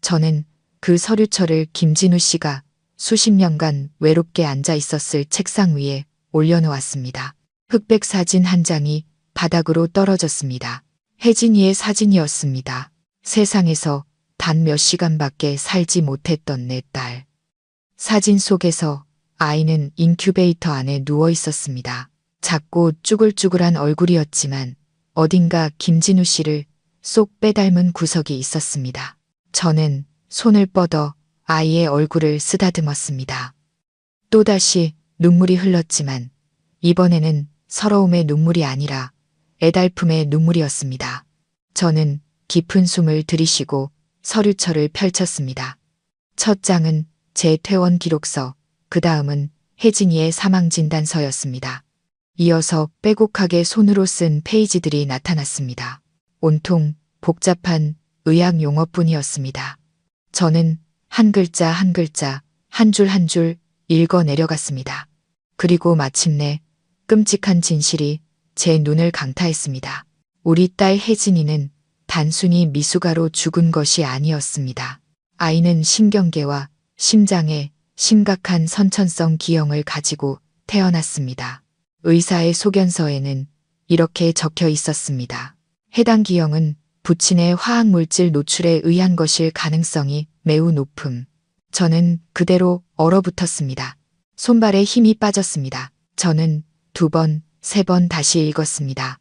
저는 그 서류철을 김진우 씨가 수십 년간 외롭게 앉아 있었을 책상 위에 올려놓았습니다. 흑백 사진 한 장이 바닥으로 떨어졌습니다. 혜진이의 사진이었습니다. 세상에서 단 몇 시간밖에 살지 못했던 내 딸. 사진 속에서 아이는 인큐베이터 안에 누워 있었습니다. 작고 쭈글쭈글한 얼굴이었지만 어딘가 김진우 씨를 쏙 빼닮은 구석이 있었습니다. 저는 손을 뻗어 아이의 얼굴을 쓰다듬었습니다. 또다시 눈물이 흘렀지만 이번에는 서러움의 눈물이 아니라 애달픔의 눈물이었습니다. 저는 깊은 숨을 들이쉬고 서류철을 펼쳤습니다. 첫 장은 제 퇴원 기록서, 그 다음은 혜진이의 사망진단서였습니다. 이어서 빼곡하게 손으로 쓴 페이지들이 나타났습니다. 온통 복잡한 의학 용어뿐이었습니다. 저는 한 글자 한 글자, 한 줄 한 줄 읽어 내려갔습니다. 그리고 마침내 끔찍한 진실이 제 눈을 강타했습니다. 우리 딸 혜진이는 단순히 미숙아로 죽은 것이 아니었습니다. 아이는 신경계와 심장에 심각한 선천성 기형을 가지고 태어났습니다. 의사의 소견서에는 이렇게 적혀 있었습니다. 해당 기형은 부친의 화학물질 노출에 의한 것일 가능성이 매우 높음. 저는 그대로 얼어붙었습니다. 손발에 힘이 빠졌습니다. 저는 2번, 3번 다시 읽었습니다.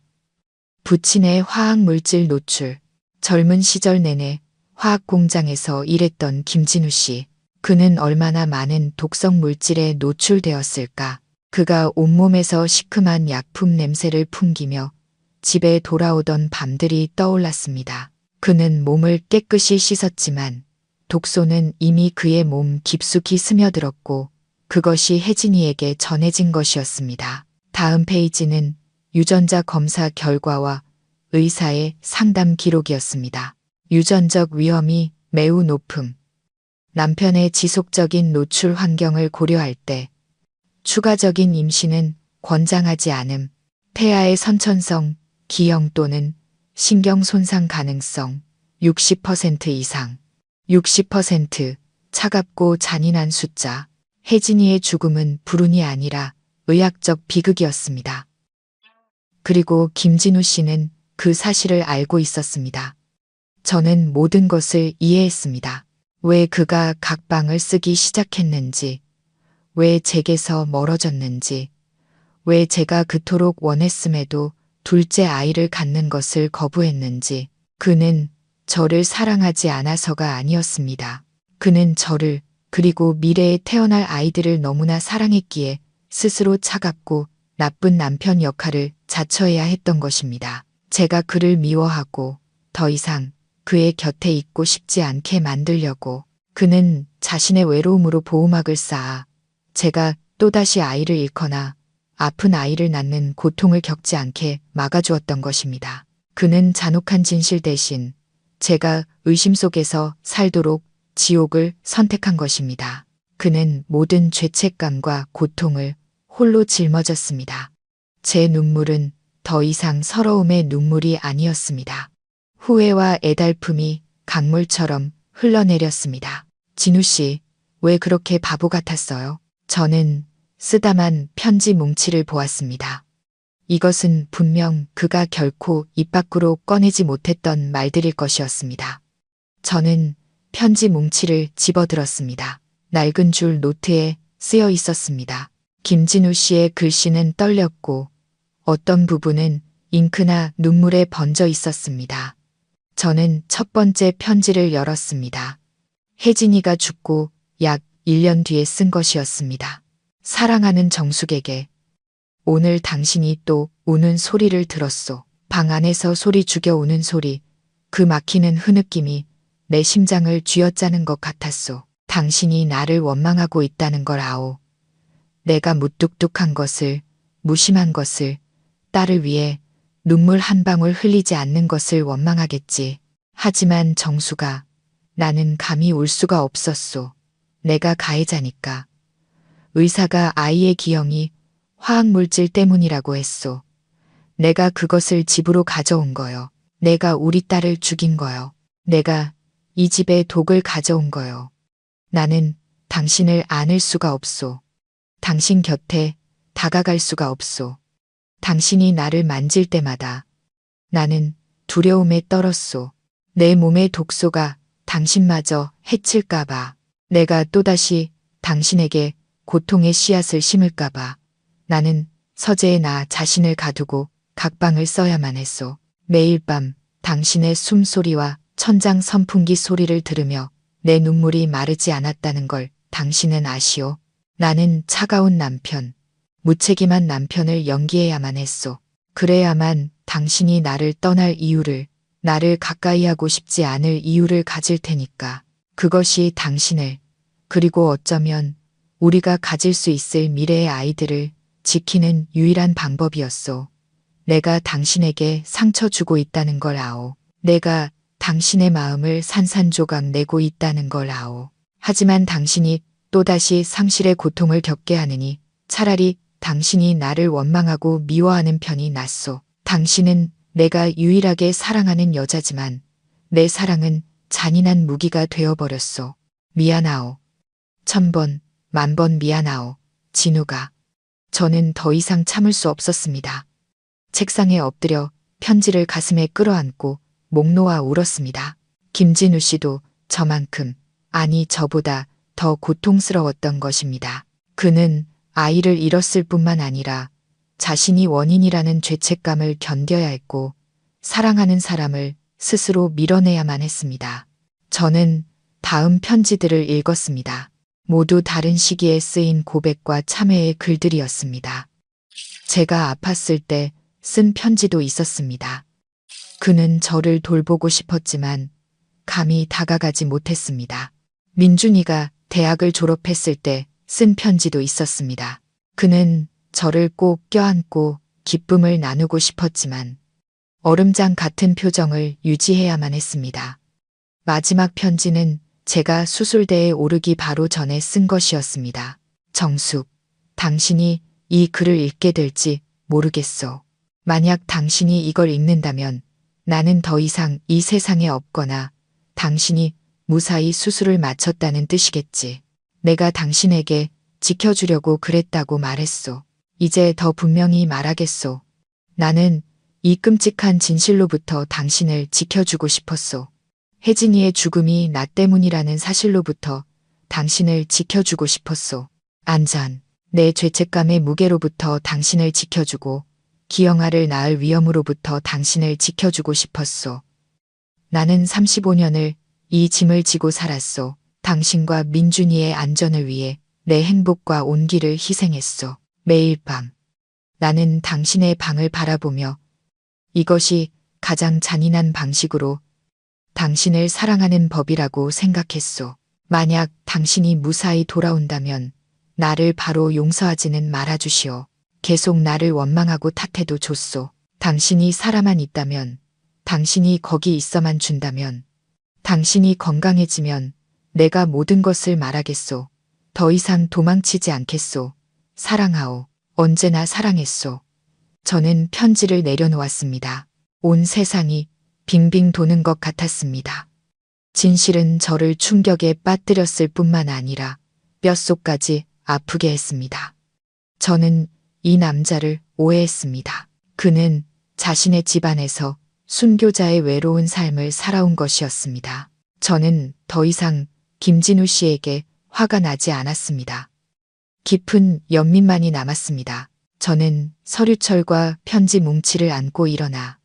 부친의 화학물질 노출. 젊은 시절 내내 화학공장에서 일했던 김진우 씨. 그는 얼마나 많은 독성 물질에 노출되었을까. 그가 온몸에서 시큼한 약품 냄새를 풍기며 집에 돌아오던 밤들이 떠올랐습니다. 그는 몸을 깨끗이 씻었지만 독소는 이미 그의 몸 깊숙이 스며들었고 그것이 혜진이에게 전해진 것이었습니다. 다음 페이지는 유전자 검사 결과와 의사의 상담 기록이었습니다. 유전적 위험이 매우 높음. 남편의 지속적인 노출 환경을 고려할 때 추가적인 임신은 권장하지 않음. 폐하의 선천성, 기형 또는 신경 손상 가능성 60% 이상. 60% 차갑고 잔인한 숫자. 혜진이의 죽음은 불운이 아니라 의학적 비극이었습니다. 그리고 김진우 씨는 그 사실을 알고 있었습니다. 저는 모든 것을 이해했습니다. 왜 그가 각방을 쓰기 시작했는지, 왜 제게서 멀어졌는지, 왜 제가 그토록 원했음에도 둘째 아이를 갖는 것을 거부했는지. 그는 저를 사랑하지 않아서가 아니었습니다. 그는 저를 그리고 미래에 태어날 아이들을 너무나 사랑했기에 스스로 차갑고 나쁜 남편 역할을 자처해야 했던 것입니다. 제가 그를 미워하고 더 이상 그의 곁에 있고 싶지 않게 만들려고. 그는 자신의 외로움으로 보호막을 쌓아 제가 또다시 아이를 잃거나 아픈 아이를 낳는 고통을 겪지 않게 막아주었던 것입니다. 그는 잔혹한 진실 대신 제가 의심 속에서 살도록 지옥을 선택한 것입니다. 그는 모든 죄책감과 고통을 홀로 짊어졌습니다. 제 눈물은 더 이상 서러움의 눈물이 아니었습니다. 후회와 애달픔이 강물처럼 흘러내렸습니다. 진우 씨, 왜 그렇게 바보 같았어요? 저는 쓰다만 편지 뭉치를 보았습니다. 이것은 분명 그가 결코 입 밖으로 꺼내지 못했던 말들일 것이었습니다. 저는 편지 뭉치를 집어들었습니다. 낡은 줄 노트에 쓰여 있었습니다. 김진우 씨의 글씨는 떨렸고 어떤 부분은 잉크나 눈물에 번져 있었습니다. 저는 첫 번째 편지를 열었습니다. 혜진이가 죽고 약 1년 뒤에 쓴 것이었습니다. 사랑하는 정숙에게 오늘 당신이 또 우는 소리를 들었소. 방 안에서 소리 죽여 우는 소리, 그 막히는 흐느낌이 내 심장을 쥐어짜는 것 같았소. 당신이 나를 원망하고 있다는 걸 아오. 내가 무뚝뚝한 것을, 무심한 것을, 딸을 위해 눈물 한 방울 흘리지 않는 것을 원망하겠지. 하지만 정수가, 나는 감히 울 수가 없었소. 내가 가해자니까. 의사가 아이의 기형이 화학물질 때문이라고 했소. 내가 그것을 집으로 가져온 거요. 내가 우리 딸을 죽인 거요. 내가 이 집에 독을 가져온 거요. 나는 당신을 안을 수가 없소. 당신 곁에 다가갈 수가 없소. 당신이 나를 만질 때마다 나는 두려움에 떨었소. 내 몸의 독소가 당신마저 해칠까봐. 내가 또다시 당신에게 고통의 씨앗을 심을까봐. 나는 서재에 나 자신을 가두고 각방을 써야만 했소. 매일 밤 당신의 숨소리와 천장 선풍기 소리를 들으며 내 눈물이 마르지 않았다는 걸 당신은 아시오. 나는 차가운 남편, 무책임한 남편을 연기해야만 했소. 그래야만 당신이 나를 떠날 이유를, 나를 가까이 하고 싶지 않을 이유를 가질 테니까. 그것이 당신을, 그리고 어쩌면 우리가 가질 수 있을 미래의 아이들을 지키는 유일한 방법이었소. 내가 당신에게 상처 주고 있다는 걸 아오. 내가 당신의 마음을 산산조각 내고 있다는 걸 아오. 하지만 당신이 또다시 상실의 고통을 겪게 하느니 차라리 당신이 나를 원망하고 미워하는 편이 낫소. 당신은 내가 유일하게 사랑하는 여자지만 내 사랑은 잔인한 무기가 되어버렸소. 미안하오. 1000번, 10,000번 미안하오. 진우가. 저는 더 이상 참을 수 없었습니다. 책상에 엎드려 편지를 가슴에 끌어안고 목 놓아 울었습니다. 김진우 씨도 저만큼, 아니 저보다 더 고통스러웠던 것입니다. 그는 아이를 잃었을 뿐만 아니라 자신이 원인이라는 죄책감을 견뎌야 했고 사랑하는 사람을 스스로 밀어내야만 했습니다. 저는 다음 편지들을 읽었습니다. 모두 다른 시기에 쓰인 고백과 참회의 글들이었습니다. 제가 아팠을 때 쓴 편지도 있었습니다. 그는 저를 돌보고 싶었지만 감히 다가가지 못했습니다. 민준이가 대학을 졸업했을 때 쓴 편지도 있었습니다. 그는 저를 꼭 껴안고 기쁨을 나누고 싶었지만 얼음장 같은 표정을 유지해야만 했습니다. 마지막 편지는 제가 수술대에 오르기 바로 전에 쓴 것이었습니다. 정숙, 당신이 이 글을 읽게 될지 모르겠소. 만약 당신이 이걸 읽는다면 나는 더 이상 이 세상에 없거나 당신이 무사히 수술을 마쳤다는 뜻이겠지. 내가 당신에게 지켜주려고 그랬다고 말했소. 이제 더 분명히 말하겠소. 나는 이 끔찍한 진실로부터 당신을 지켜주고 싶었소. 혜진이의 죽음이 나 때문이라는 사실로부터 당신을 지켜주고 싶었소. 안전, 내 죄책감의 무게로부터 당신을 지켜주고 기영아를 낳을 위험으로부터 당신을 지켜주고 싶었소. 나는 35년을 이 짐을 지고 살았소. 당신과 민준이의 안전을 위해 내 행복과 온기를 희생했소. 매일 밤 나는 당신의 방을 바라보며 이것이 가장 잔인한 방식으로 당신을 사랑하는 법이라고 생각했소. 만약 당신이 무사히 돌아온다면 나를 바로 용서하지는 말아주시오. 계속 나를 원망하고 탓해도 좋소. 당신이 살아만 있다면, 당신이 거기 있어만 준다면, 당신이 건강해지면 내가 모든 것을 말하겠소. 더 이상 도망치지 않겠소. 사랑하오. 언제나 사랑했소. 저는 편지를 내려놓았습니다. 온 세상이 빙빙 도는 것 같았습니다. 진실은 저를 충격에 빠뜨렸을 뿐만 아니라 뼛속까지 아프게 했습니다. 저는 이 남자를 오해했습니다. 그는 자신의 집안에서 순교자의 외로운 삶을 살아온 것이었습니다. 저는 더 이상 김진우 씨에게 화가 나지 않았습니다. 깊은 연민만이 남았습니다. 저는 서류철과 편지 뭉치를 안고 일어나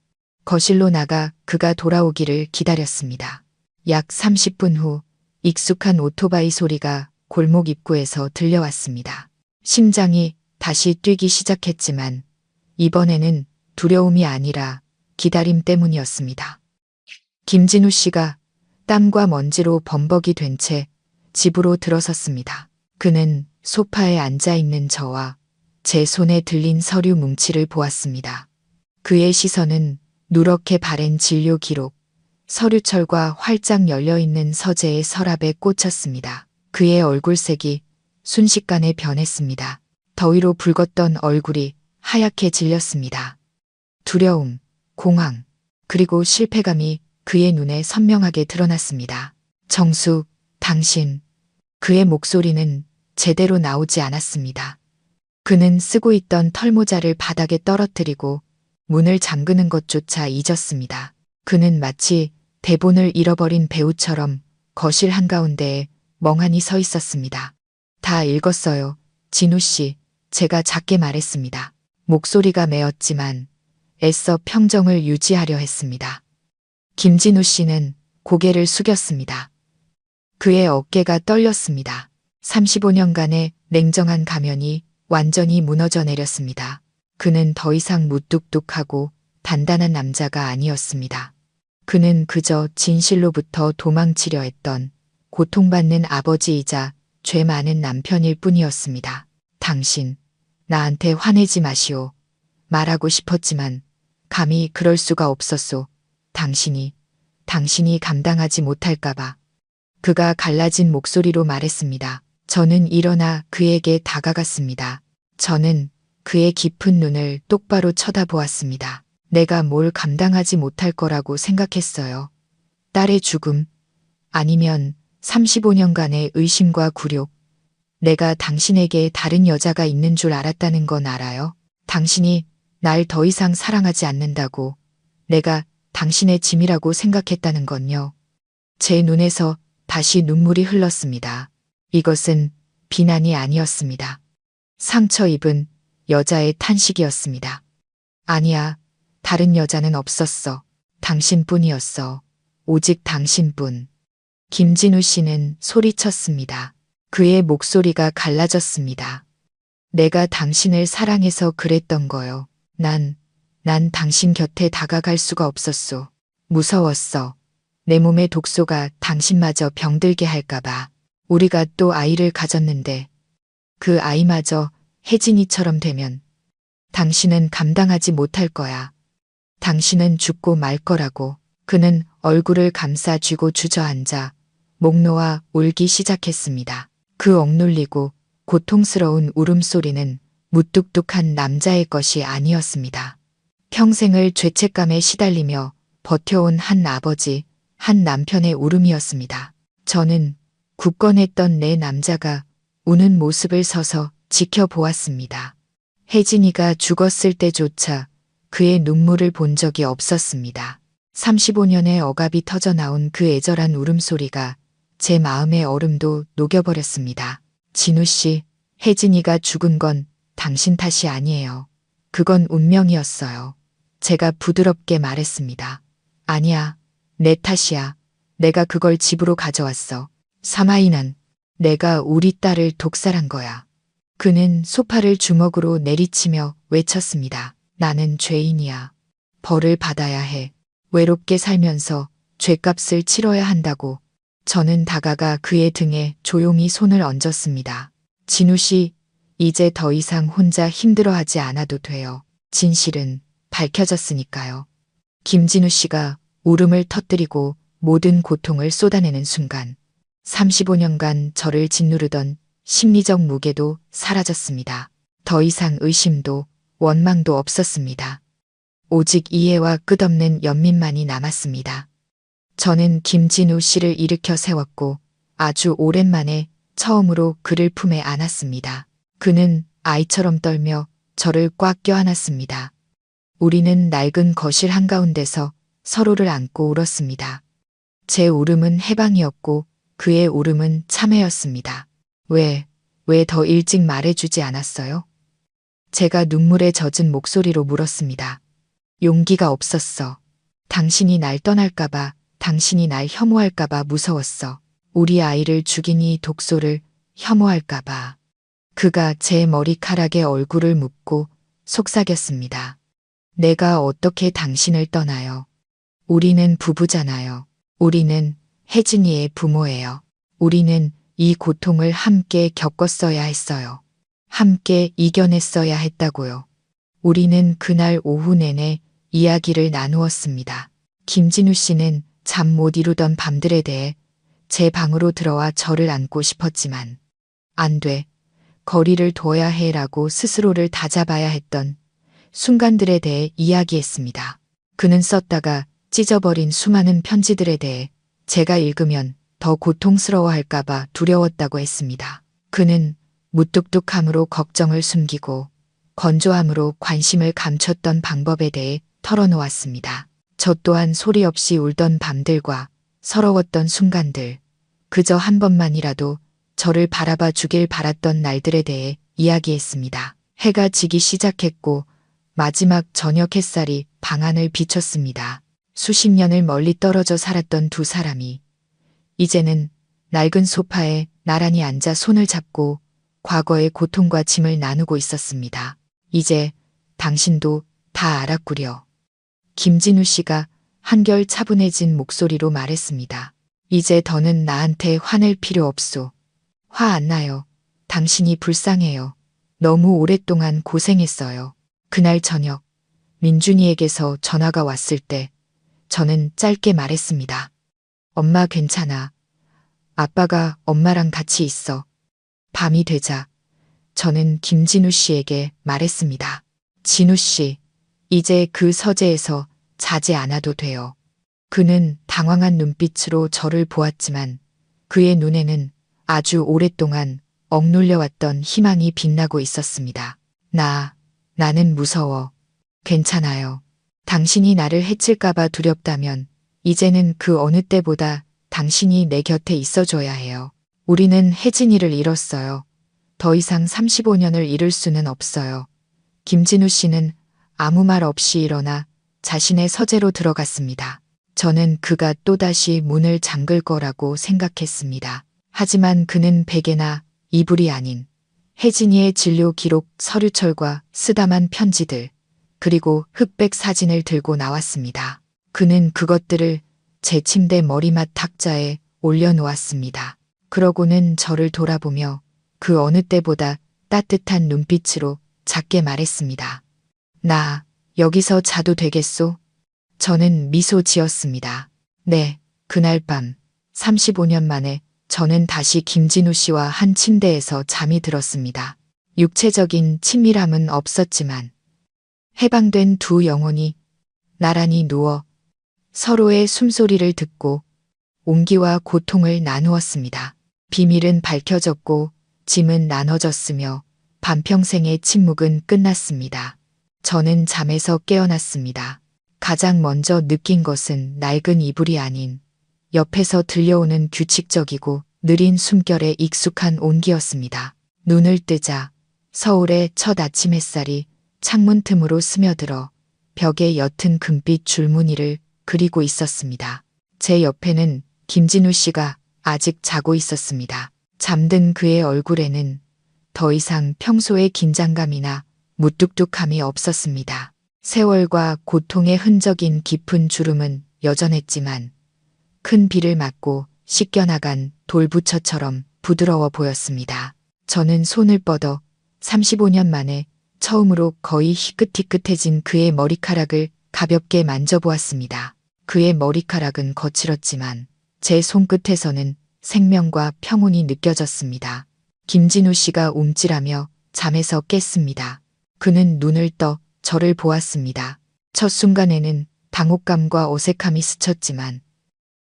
거실로 나가 그가 돌아오기를 기다렸습니다. 약 30분 후 익숙한 오토바이 소리가 골목 입구에서 들려왔습니다. 심장이 다시 뛰기 시작했지만 이번에는 두려움이 아니라 기다림 때문이었습니다. 김진우 씨가 땀과 먼지로 범벅이 된 채 집으로 들어섰습니다. 그는 소파에 앉아 있는 저와 제 손에 들린 서류 뭉치를 보았습니다. 그의 시선은 누렇게 바랜 진료 기록, 서류철과 활짝 열려있는 서재의 서랍에 꽂혔습니다. 그의 얼굴색이 순식간에 변했습니다. 더위로 붉었던 얼굴이 하얗게 질렸습니다. 두려움, 공황, 그리고 실패감이 그의 눈에 선명하게 드러났습니다. 정수, 당신. 그의 목소리는 제대로 나오지 않았습니다. 그는 쓰고 있던 털모자를 바닥에 떨어뜨리고 문을 잠그는 것조차 잊었습니다. 그는 마치 대본을 잃어버린 배우처럼 거실 한가운데에 멍하니 서 있었습니다. 다 읽었어요. 진우 씨, 제가 작게 말했습니다. 목소리가 메었지만 애써 평정을 유지하려 했습니다. 김진우 씨는 고개를 숙였습니다. 그의 어깨가 떨렸습니다. 35년간의 냉정한 가면이 완전히 무너져 내렸습니다. 그는 더 이상 무뚝뚝하고 단단한 남자가 아니었습니다. 그는 그저 진실로부터 도망치려 했던 고통받는 아버지이자 죄 많은 남편일 뿐이었습니다. 당신, 나한테 화내지 마시오. 말하고 싶었지만 감히 그럴 수가 없었소. 당신이 감당하지 못할까봐. 그가 갈라진 목소리로 말했습니다. 저는 일어나 그에게 다가갔습니다. 저는 그의 깊은 눈을 똑바로 쳐다보았습니다. 내가 뭘 감당하지 못할 거라고 생각했어요. 딸의 죽음, 아니면 35년간의 의심과 굴욕. 내가 당신에게 다른 여자가 있는 줄 알았다는 건 알아요? 당신이 날 더 이상 사랑하지 않는다고 내가 당신의 짐이라고 생각했다는 건요. 제 눈에서 다시 눈물이 흘렀습니다. 이것은 비난이 아니었습니다. 상처 입은 여자의 탄식이었습니다. 아니야, 다른 여자는 없었어. 당신뿐이었어. 오직 당신뿐. 김진우 씨는 소리쳤습니다. 그의 목소리가 갈라졌습니다. 내가 당신을 사랑해서 그랬던 거요. 난 당신 곁에 다가갈 수가 없었소. 무서웠어. 내 몸의 독소가 당신마저 병들게 할까봐. 우리가 또 아이를 가졌는데 그 아이마저 혜진이처럼 되면 당신은 감당하지 못할 거야. 당신은 죽고 말 거라고. 그는 얼굴을 감싸 쥐고 주저앉아 목 놓아 울기 시작했습니다. 그 억눌리고 고통스러운 울음소리는 무뚝뚝한 남자의 것이 아니었습니다. 평생을 죄책감에 시달리며 버텨온 한 아버지, 한 남편의 울음이었습니다. 저는 굳건했던 내 남자가 우는 모습을 서서 지켜보았습니다. 혜진이가 죽었을 때조차 그의 눈물을 본 적이 없었습니다. 35년의 억압이 터져나온 그 애절한 울음소리가 제 마음의 얼음도 녹여버렸습니다. 진우 씨, 혜진이가 죽은 건 당신 탓이 아니에요. 그건 운명이었어요. 제가 부드럽게 말했습니다. 아니야, 내 탓이야. 내가 그걸 집으로 가져왔어. 사마이는 내가 우리 딸을 독살한 거야. 그는 소파를 주먹으로 내리치며 외쳤습니다. 나는 죄인이야. 벌을 받아야 해. 외롭게 살면서 죄값을 치러야 한다고. 저는 다가가 그의 등에 조용히 손을 얹었습니다. 진우 씨, 이제 더 이상 혼자 힘들어하지 않아도 돼요. 진실은 밝혀졌으니까요. 김진우 씨가 울음을 터뜨리고 모든 고통을 쏟아내는 순간 35년간 저를 짓누르던 심리적 무게도 사라졌습니다. 더 이상 의심도 원망도 없었습니다. 오직 이해와 끝없는 연민만이 남았습니다. 저는 김진우 씨를 일으켜 세웠고 아주 오랜만에 처음으로 그를 품에 안았습니다. 그는 아이처럼 떨며 저를 꽉 껴안았습니다. 우리는 낡은 거실 한가운데서 서로를 안고 울었습니다. 제 울음은 해방이었고 그의 울음은 참회였습니다. 왜 더 일찍 말해주지 않았어요? 제가 눈물에 젖은 목소리로 물었습니다. 용기가 없었어. 당신이 날 떠날까봐, 당신이 날 혐오할까봐 무서웠어. 우리 아이를 죽인 이 독소를 혐오할까봐. 그가 제 머리카락에 얼굴을 묻고 속삭였습니다. 내가 어떻게 당신을 떠나요? 우리는 부부잖아요. 우리는 혜진이의 부모예요. 우리는 이 고통을 함께 겪었어야 했어요. 함께 이겨냈어야 했다고요. 우리는 그날 오후 내내 이야기를 나누었습니다. 김진우 씨는 잠 못 이루던 밤들에 대해 제 방으로 들어와 저를 안고 싶었지만 안 돼. 거리를 둬야 해라고 스스로를 다잡아야 했던 순간들에 대해 이야기했습니다. 그는 썼다가 찢어버린 수많은 편지들에 대해 제가 읽으면 더 고통스러워할까봐 두려웠다고 했습니다. 그는 무뚝뚝함으로 걱정을 숨기고 건조함으로 관심을 감췄던 방법에 대해 털어놓았습니다. 저 또한 소리 없이 울던 밤들과 서러웠던 순간들, 그저 한 번만이라도 저를 바라봐 주길 바랐던 날들에 대해 이야기했습니다. 해가 지기 시작했고 마지막 저녁 햇살이 방안을 비췄습니다. 수십 년을 멀리 떨어져 살았던 두 사람이 이제는 낡은 소파에 나란히 앉아 손을 잡고 과거의 고통과 짐을 나누고 있었습니다. 이제 당신도 다 알았구려. 김진우 씨가 한결 차분해진 목소리로 말했습니다. 이제 더는 나한테 화낼 필요 없소. 화 안 나요. 당신이 불쌍해요. 너무 오랫동안 고생했어요. 그날 저녁 민준이에게서 전화가 왔을 때 저는 짧게 말했습니다. 엄마 괜찮아. 아빠가 엄마랑 같이 있어. 밤이 되자 저는 김진우 씨에게 말했습니다. 진우 씨, 이제 그 서재에서 자지 않아도 돼요. 그는 당황한 눈빛으로 저를 보았지만 그의 눈에는 아주 오랫동안 억눌려왔던 희망이 빛나고 있었습니다. 나는 무서워. 괜찮아요. 당신이 나를 해칠까봐 두렵다면 이제는 그 어느 때보다 당신이 내 곁에 있어줘야 해요. 우리는 혜진이를 잃었어요. 더 이상 35년을 잃을 수는 없어요. 김진우 씨는 아무 말 없이 일어나 자신의 서재로 들어갔습니다. 저는 그가 또다시 문을 잠글 거라고 생각했습니다. 하지만 그는 베개나 이불이 아닌 혜진이의 진료 기록 서류철과 쓰다만 편지들, 그리고 흑백 사진을 들고 나왔습니다. 그는 그것들을 제 침대 머리맡 탁자에 올려놓았습니다. 그러고는 저를 돌아보며 그 어느 때보다 따뜻한 눈빛으로 작게 말했습니다. 나 여기서 자도 되겠소? 저는 미소 지었습니다. 네, 그날 밤 35년 만에 저는 다시 김진우 씨와 한 침대에서 잠이 들었습니다. 육체적인 친밀함은 없었지만 해방된 두 영혼이 나란히 누워 서로의 숨소리를 듣고 온기와 고통을 나누었습니다. 비밀은 밝혀졌고 짐은 나눠졌으며 반평생의 침묵은 끝났습니다. 저는 잠에서 깨어났습니다. 가장 먼저 느낀 것은 낡은 이불이 아닌 옆에서 들려오는 규칙적이고 느린 숨결에 익숙한 온기였습니다. 눈을 뜨자 서울의 첫 아침 햇살이 창문 틈으로 스며들어 벽에 옅은 금빛 줄무늬를 그리고 있었습니다. 제 옆에는 김진우 씨가 아직 자고 있었습니다. 잠든 그의 얼굴에는 더 이상 평소의 긴장감이나 무뚝뚝함이 없었습니다. 세월과 고통의 흔적인 깊은 주름은 여전했지만 큰 비를 맞고 씻겨나간 돌부처처럼 부드러워 보였습니다. 저는 손을 뻗어 35년 만에 처음으로 거의 희끗희끗해진 그의 머리카락을 가볍게 만져보았습니다. 그의 머리카락은 거칠었지만 제 손끝에서는 생명과 평온이 느껴졌습니다. 김진우 씨가 움찔하며 잠에서 깼습니다. 그는 눈을 떠 저를 보았습니다. 첫 순간에는 당혹감과 어색함이 스쳤지만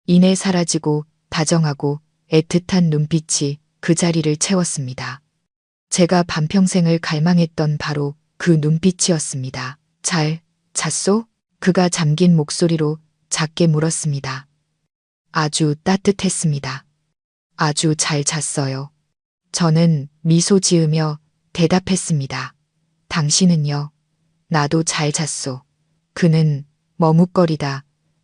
이내 사라지고 다정하고 애틋한 눈빛이 그 자리를 채웠습니다. 제가 반평생을 갈망했던 바로 그 눈빛이었습니다. 잘 잤소? 그가 잠긴 목소리로 작게 물었습니다. 아주 따뜻했습니다. 아주 잘 잤어요. 저는 미소 지으며 대답했습니다. 당신은요? 나도 잘 잤소. 그는 머뭇거리다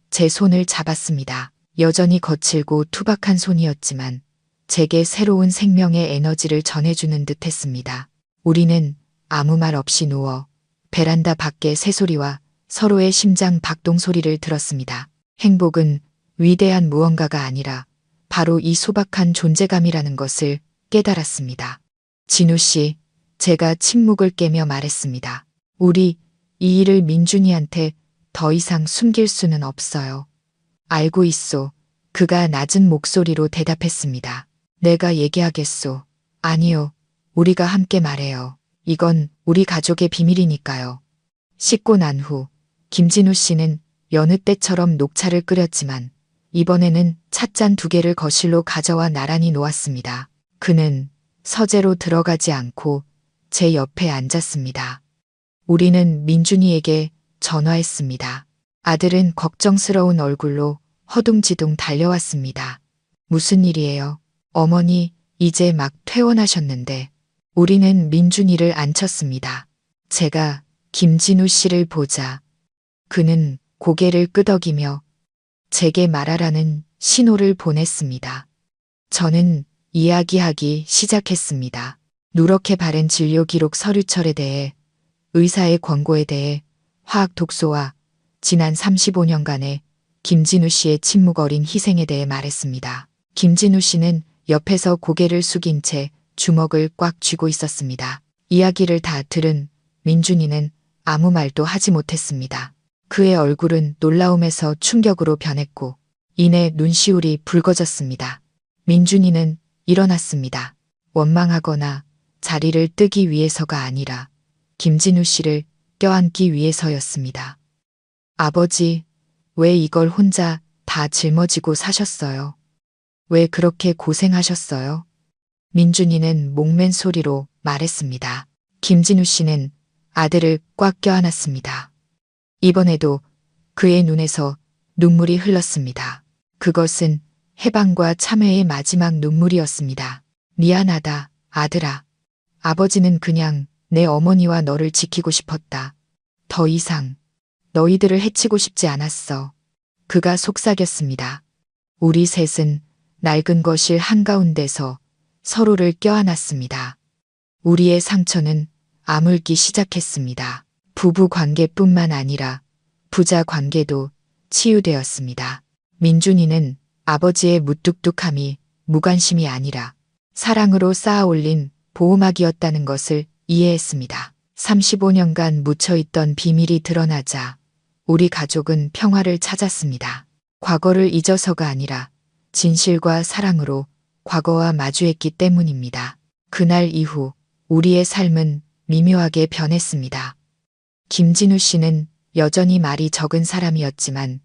제 손을 잡았습니다. 여전히 거칠고 투박한 손이었지만 제게 새로운 생명의 에너지를 전해주는 듯 했습니다. 우리는 아무 말 없이 누워 베란다 밖의 새소리와 서로의 심장 박동 소리를 들었습니다. 행복은 위대한 무언가가 아니라 바로 이 소박한 존재감이라는 것을 깨달았습니다. 진우 씨, 제가 침묵을 깨며 말했습니다. 우리 이 일을 민준이한테 더 이상 숨길 수는 없어요. 알고 있소. 그가 낮은 목소리로 대답했습니다. 내가 얘기하겠소. 아니요. 우리가 함께 말해요. 이건 우리 가족의 비밀이니까요. 씻고 난 후 김진우 씨는 여느 때처럼 녹차를 끓였지만 이번에는 찻잔 2개를 거실로 가져와 나란히 놓았습니다. 그는 서재로 들어가지 않고 제 옆에 앉았습니다. 우리는 민준이에게 전화했습니다. 아들은 걱정스러운 얼굴로 허둥지둥 달려왔습니다. 무슨 일이에요? 어머니, 이제 막 퇴원하셨는데. 우리는 민준이를 앉혔습니다. 제가 김진우 씨를 보자 그는 고개를 끄덕이며 제게 말하라는 신호를 보냈습니다. 저는 이야기하기 시작했습니다. 누렇게 바른 진료 기록 서류철에 대해, 의사의 권고에 대해, 화학 독소와 지난 35년간의 김진우 씨의 침묵 어린 희생에 대해 말했습니다. 김진우 씨는 옆에서 고개를 숙인 채 주먹을 꽉 쥐고 있었습니다. 이야기를 다 들은 민준이는 아무 말도 하지 못했습니다. 그의 얼굴은 놀라움에서 충격으로 변했고 이내 눈시울이 붉어졌습니다. 민준이는 일어났습니다. 원망하거나 자리를 뜨기 위해서가 아니라 김진우 씨를 껴안기 위해서였습니다. 아버지, 왜 이걸 혼자 다 짊어지고 사셨어요? 왜 그렇게 고생하셨어요? 민준이는 목맨 소리로 말했습니다. 김진우 씨는 아들을 꽉 껴안았습니다. 이번에도 그의 눈에서 눈물이 흘렀습니다. 그것은 해방과 참회의 마지막 눈물이었습니다. 미안하다, 아들아. 아버지는 그냥 내 어머니와 너를 지키고 싶었다. 더 이상 너희들을 해치고 싶지 않았어. 그가 속삭였습니다. 우리 셋은 낡은 거실 한가운데서 서로를 껴안았습니다. 우리의 상처는 아물기 시작했습니다. 부부 관계뿐만 아니라 부자 관계도 치유되었습니다. 민준이는 아버지의 무뚝뚝함이 무관심이 아니라 사랑으로 쌓아 올린 보호막이었다는 것을 이해했습니다. 35년간 묻혀있던 비밀이 드러나자 우리 가족은 평화를 찾았습니다. 과거를 잊어서가 아니라 진실과 사랑으로 과거와 마주했기 때문입니다. 그날 이후 우리의 삶은 미묘하게 변했습니다. 김진우 씨는 여전히 말이 적은 사람이었지만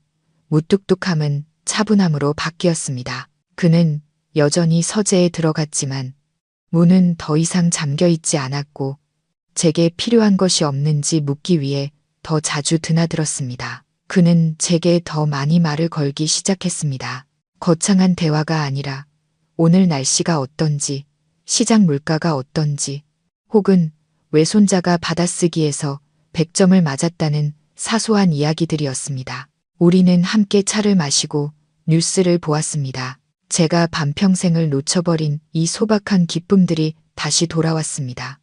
무뚝뚝함은 차분함으로 바뀌었습니다. 그는 여전히 서재에 들어갔지만 문은 더 이상 잠겨 있지 않았고 제게 필요한 것이 없는지 묻기 위해 더 자주 드나들었습니다. 그는 제게 더 많이 말을 걸기 시작했습니다. 거창한 대화가 아니라 오늘 날씨가 어떤지, 시장 물가가 어떤지, 혹은 외손자가 받아쓰기에서 100점을 맞았다는 사소한 이야기들이었습니다. 우리는 함께 차를 마시고 뉴스를 보았습니다. 제가 반평생을 놓쳐버린 이 소박한 기쁨들이 다시 돌아왔습니다.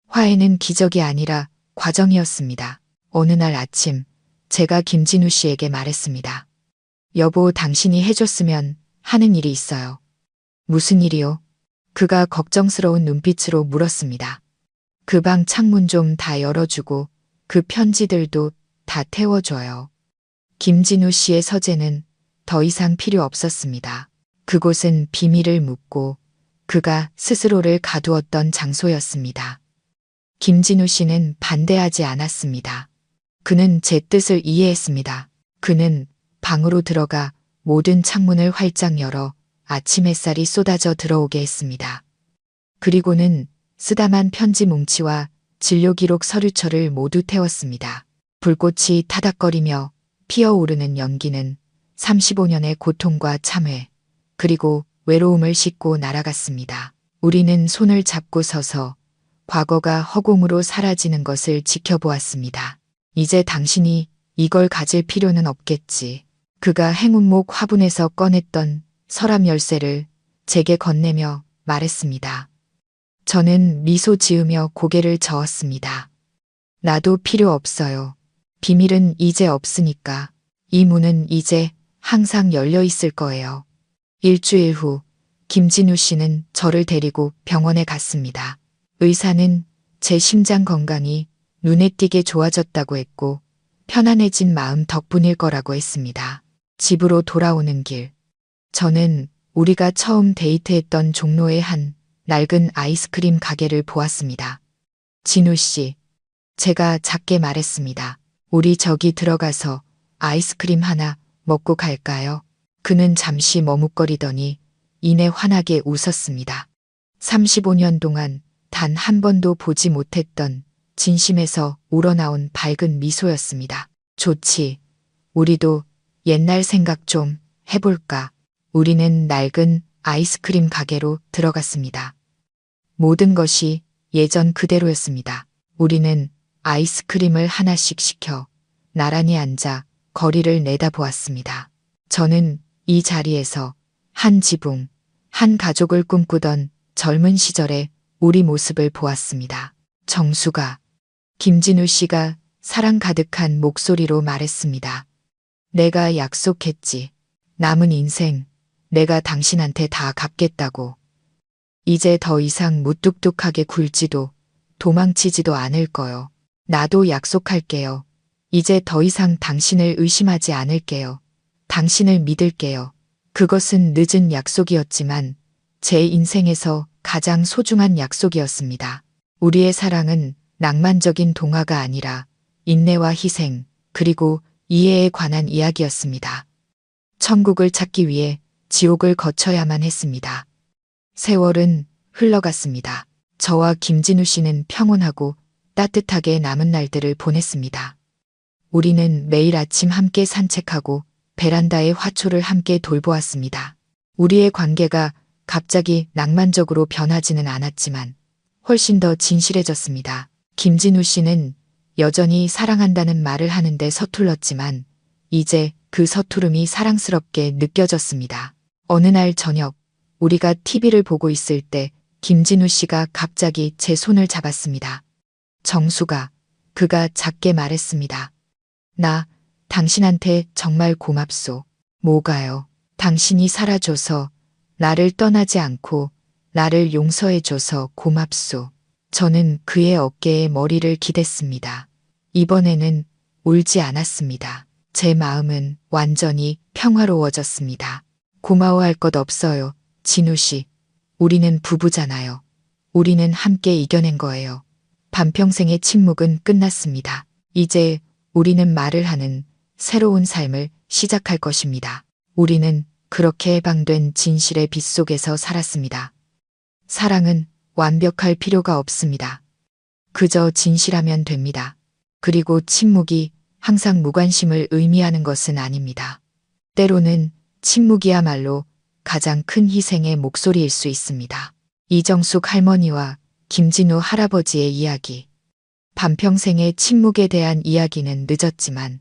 화해는 기적이 아니라 과정이었습니다. 어느 날 아침 제가 김진우 씨에게 말했습니다. 여보, 당신이 해줬으면 하는 일이 있어요. 무슨 일이요? 그가 걱정스러운 눈빛으로 물었습니다. 그 방 창문 좀 다 열어주고 그 편지들도 다 태워줘요. 김진우 씨의 서재는 더 이상 필요 없었습니다. 그곳은 비밀을 묻고 그가 스스로를 가두었던 장소였습니다. 김진우 씨는 반대하지 않았습니다. 그는 제 뜻을 이해했습니다. 그는 방으로 들어가 모든 창문을 활짝 열어 아침 햇살이 쏟아져 들어오게 했습니다. 그리고는 쓰다만 편지 뭉치와 진료기록 서류철을 모두 태웠습니다. 불꽃이 타닥거리며 피어오르는 연기는 35년의 고통과 참회, 그리고 외로움을 싣고 날아갔습니다. 우리는 손을 잡고 서서 과거가 허공으로 사라지는 것을 지켜보았습니다. 이제 당신이 이걸 가질 필요는 없겠지. 그가 행운목 화분에서 꺼냈던 서랍 열쇠를 제게 건네며 말했습니다. 저는 미소 지으며 고개를 저었습니다. 나도 필요 없어요. 비밀은 이제 없으니까. 이 문은 이제 항상 열려 있을 거예요. 일주일 후 김진우 씨는 저를 데리고 병원에 갔습니다. 의사는 제 심장 건강이 눈에 띄게 좋아졌다고 했고 편안해진 마음 덕분일 거라고 했습니다. 집으로 돌아오는 길, 저는 우리가 처음 데이트했던 종로의 한 낡은 아이스크림 가게를 보았습니다. 진우 씨, 제가 작게 말했습니다. 우리 저기 들어가서 아이스크림 하나 먹고 갈까요? 그는 잠시 머뭇거리더니 이내 환하게 웃었습니다. 35년 동안 단 한 번도 보지 못했던 진심에서 우러나온 밝은 미소였습니다. 좋지. 우리도 옛날 생각 좀 해볼까? 우리는 낡은 아이스크림 가게로 들어갔습니다. 모든 것이 예전 그대로였습니다. 우리는 아이스크림을 하나씩 시켜 나란히 앉아 거리를 내다보았습니다. 저는 이 자리에서 한 지붕, 한 가족을 꿈꾸던 젊은 시절의 우리 모습을 보았습니다. 정수가, 김진우 씨가 사랑 가득한 목소리로 말했습니다. 내가 약속했지. 남은 인생 내가 당신한테 다 갚겠다고. 이제 더 이상 무뚝뚝하게 굴지도 도망치지도 않을 거요. 나도 약속할게요. 이제 더 이상 당신을 의심하지 않을게요. 당신을 믿을게요. 그것은 늦은 약속이었지만 제 인생에서 가장 소중한 약속이었습니다. 우리의 사랑은 낭만적인 동화가 아니라 인내와 희생, 그리고 이해에 관한 이야기였습니다. 천국을 찾기 위해 지옥을 거쳐야만 했습니다. 세월은 흘러갔습니다. 저와 김진우 씨는 평온하고 따뜻하게 남은 날들을 보냈습니다. 우리는 매일 아침 함께 산책하고 베란다의 화초를 함께 돌보았습니다. 우리의 관계가 갑자기 낭만적으로 변하지는 않았지만 훨씬 더 진실해졌습니다. 김진우 씨는 여전히 사랑한다는 말을 하는데 서툴렀지만 이제 그 서투름이 사랑스럽게 느껴졌습니다. 어느 날 저녁 우리가 TV를 보고 있을 때 김진우 씨가 갑자기 제 손을 잡았습니다. 정수가, 그가 작게 말했습니다. 나 당신한테 정말 고맙소. 뭐가요? 당신이 살아줘서, 나를 떠나지 않고 나를 용서해줘서 고맙소. 저는 그의 어깨에 머리를 기댔습니다. 이번에는 울지 않았습니다. 제 마음은 완전히 평화로워졌습니다. 고마워할 것 없어요. 진우 씨. 우리는 부부잖아요. 우리는 함께 이겨낸 거예요. 반평생의 침묵은 끝났습니다. 이제 우리는 말을 하는 새로운 삶을 시작할 것입니다. 우리는 그렇게 해방된 진실의 빛 속에서 살았습니다. 사랑은 완벽할 필요가 없습니다. 그저 진실하면 됩니다. 그리고 침묵이 항상 무관심을 의미하는 것은 아닙니다. 때로는 침묵이야말로 가장 큰 희생의 목소리일 수 있습니다. 이정숙 할머니와 김진우 할아버지의 이야기. 반평생의 침묵에 대한 이야기는 늦었지만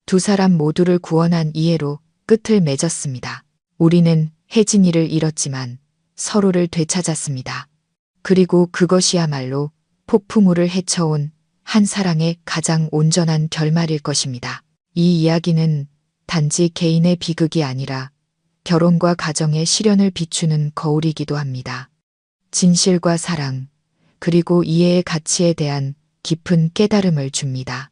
두 사람 모두를 구원한 이해로 끝을 맺었습니다. 우리는 혜진이를 잃었지만 서로를 되찾았습니다. 그리고 그것이야말로 폭풍우를 헤쳐온 한 사랑의 가장 온전한 결말일 것입니다. 이 이야기는 단지 개인의 비극이 아니라 결혼과 가정의 시련을 비추는 거울이기도 합니다. 진실과 사랑, 그리고 이해의 가치에 대한 깊은 깨달음을 줍니다.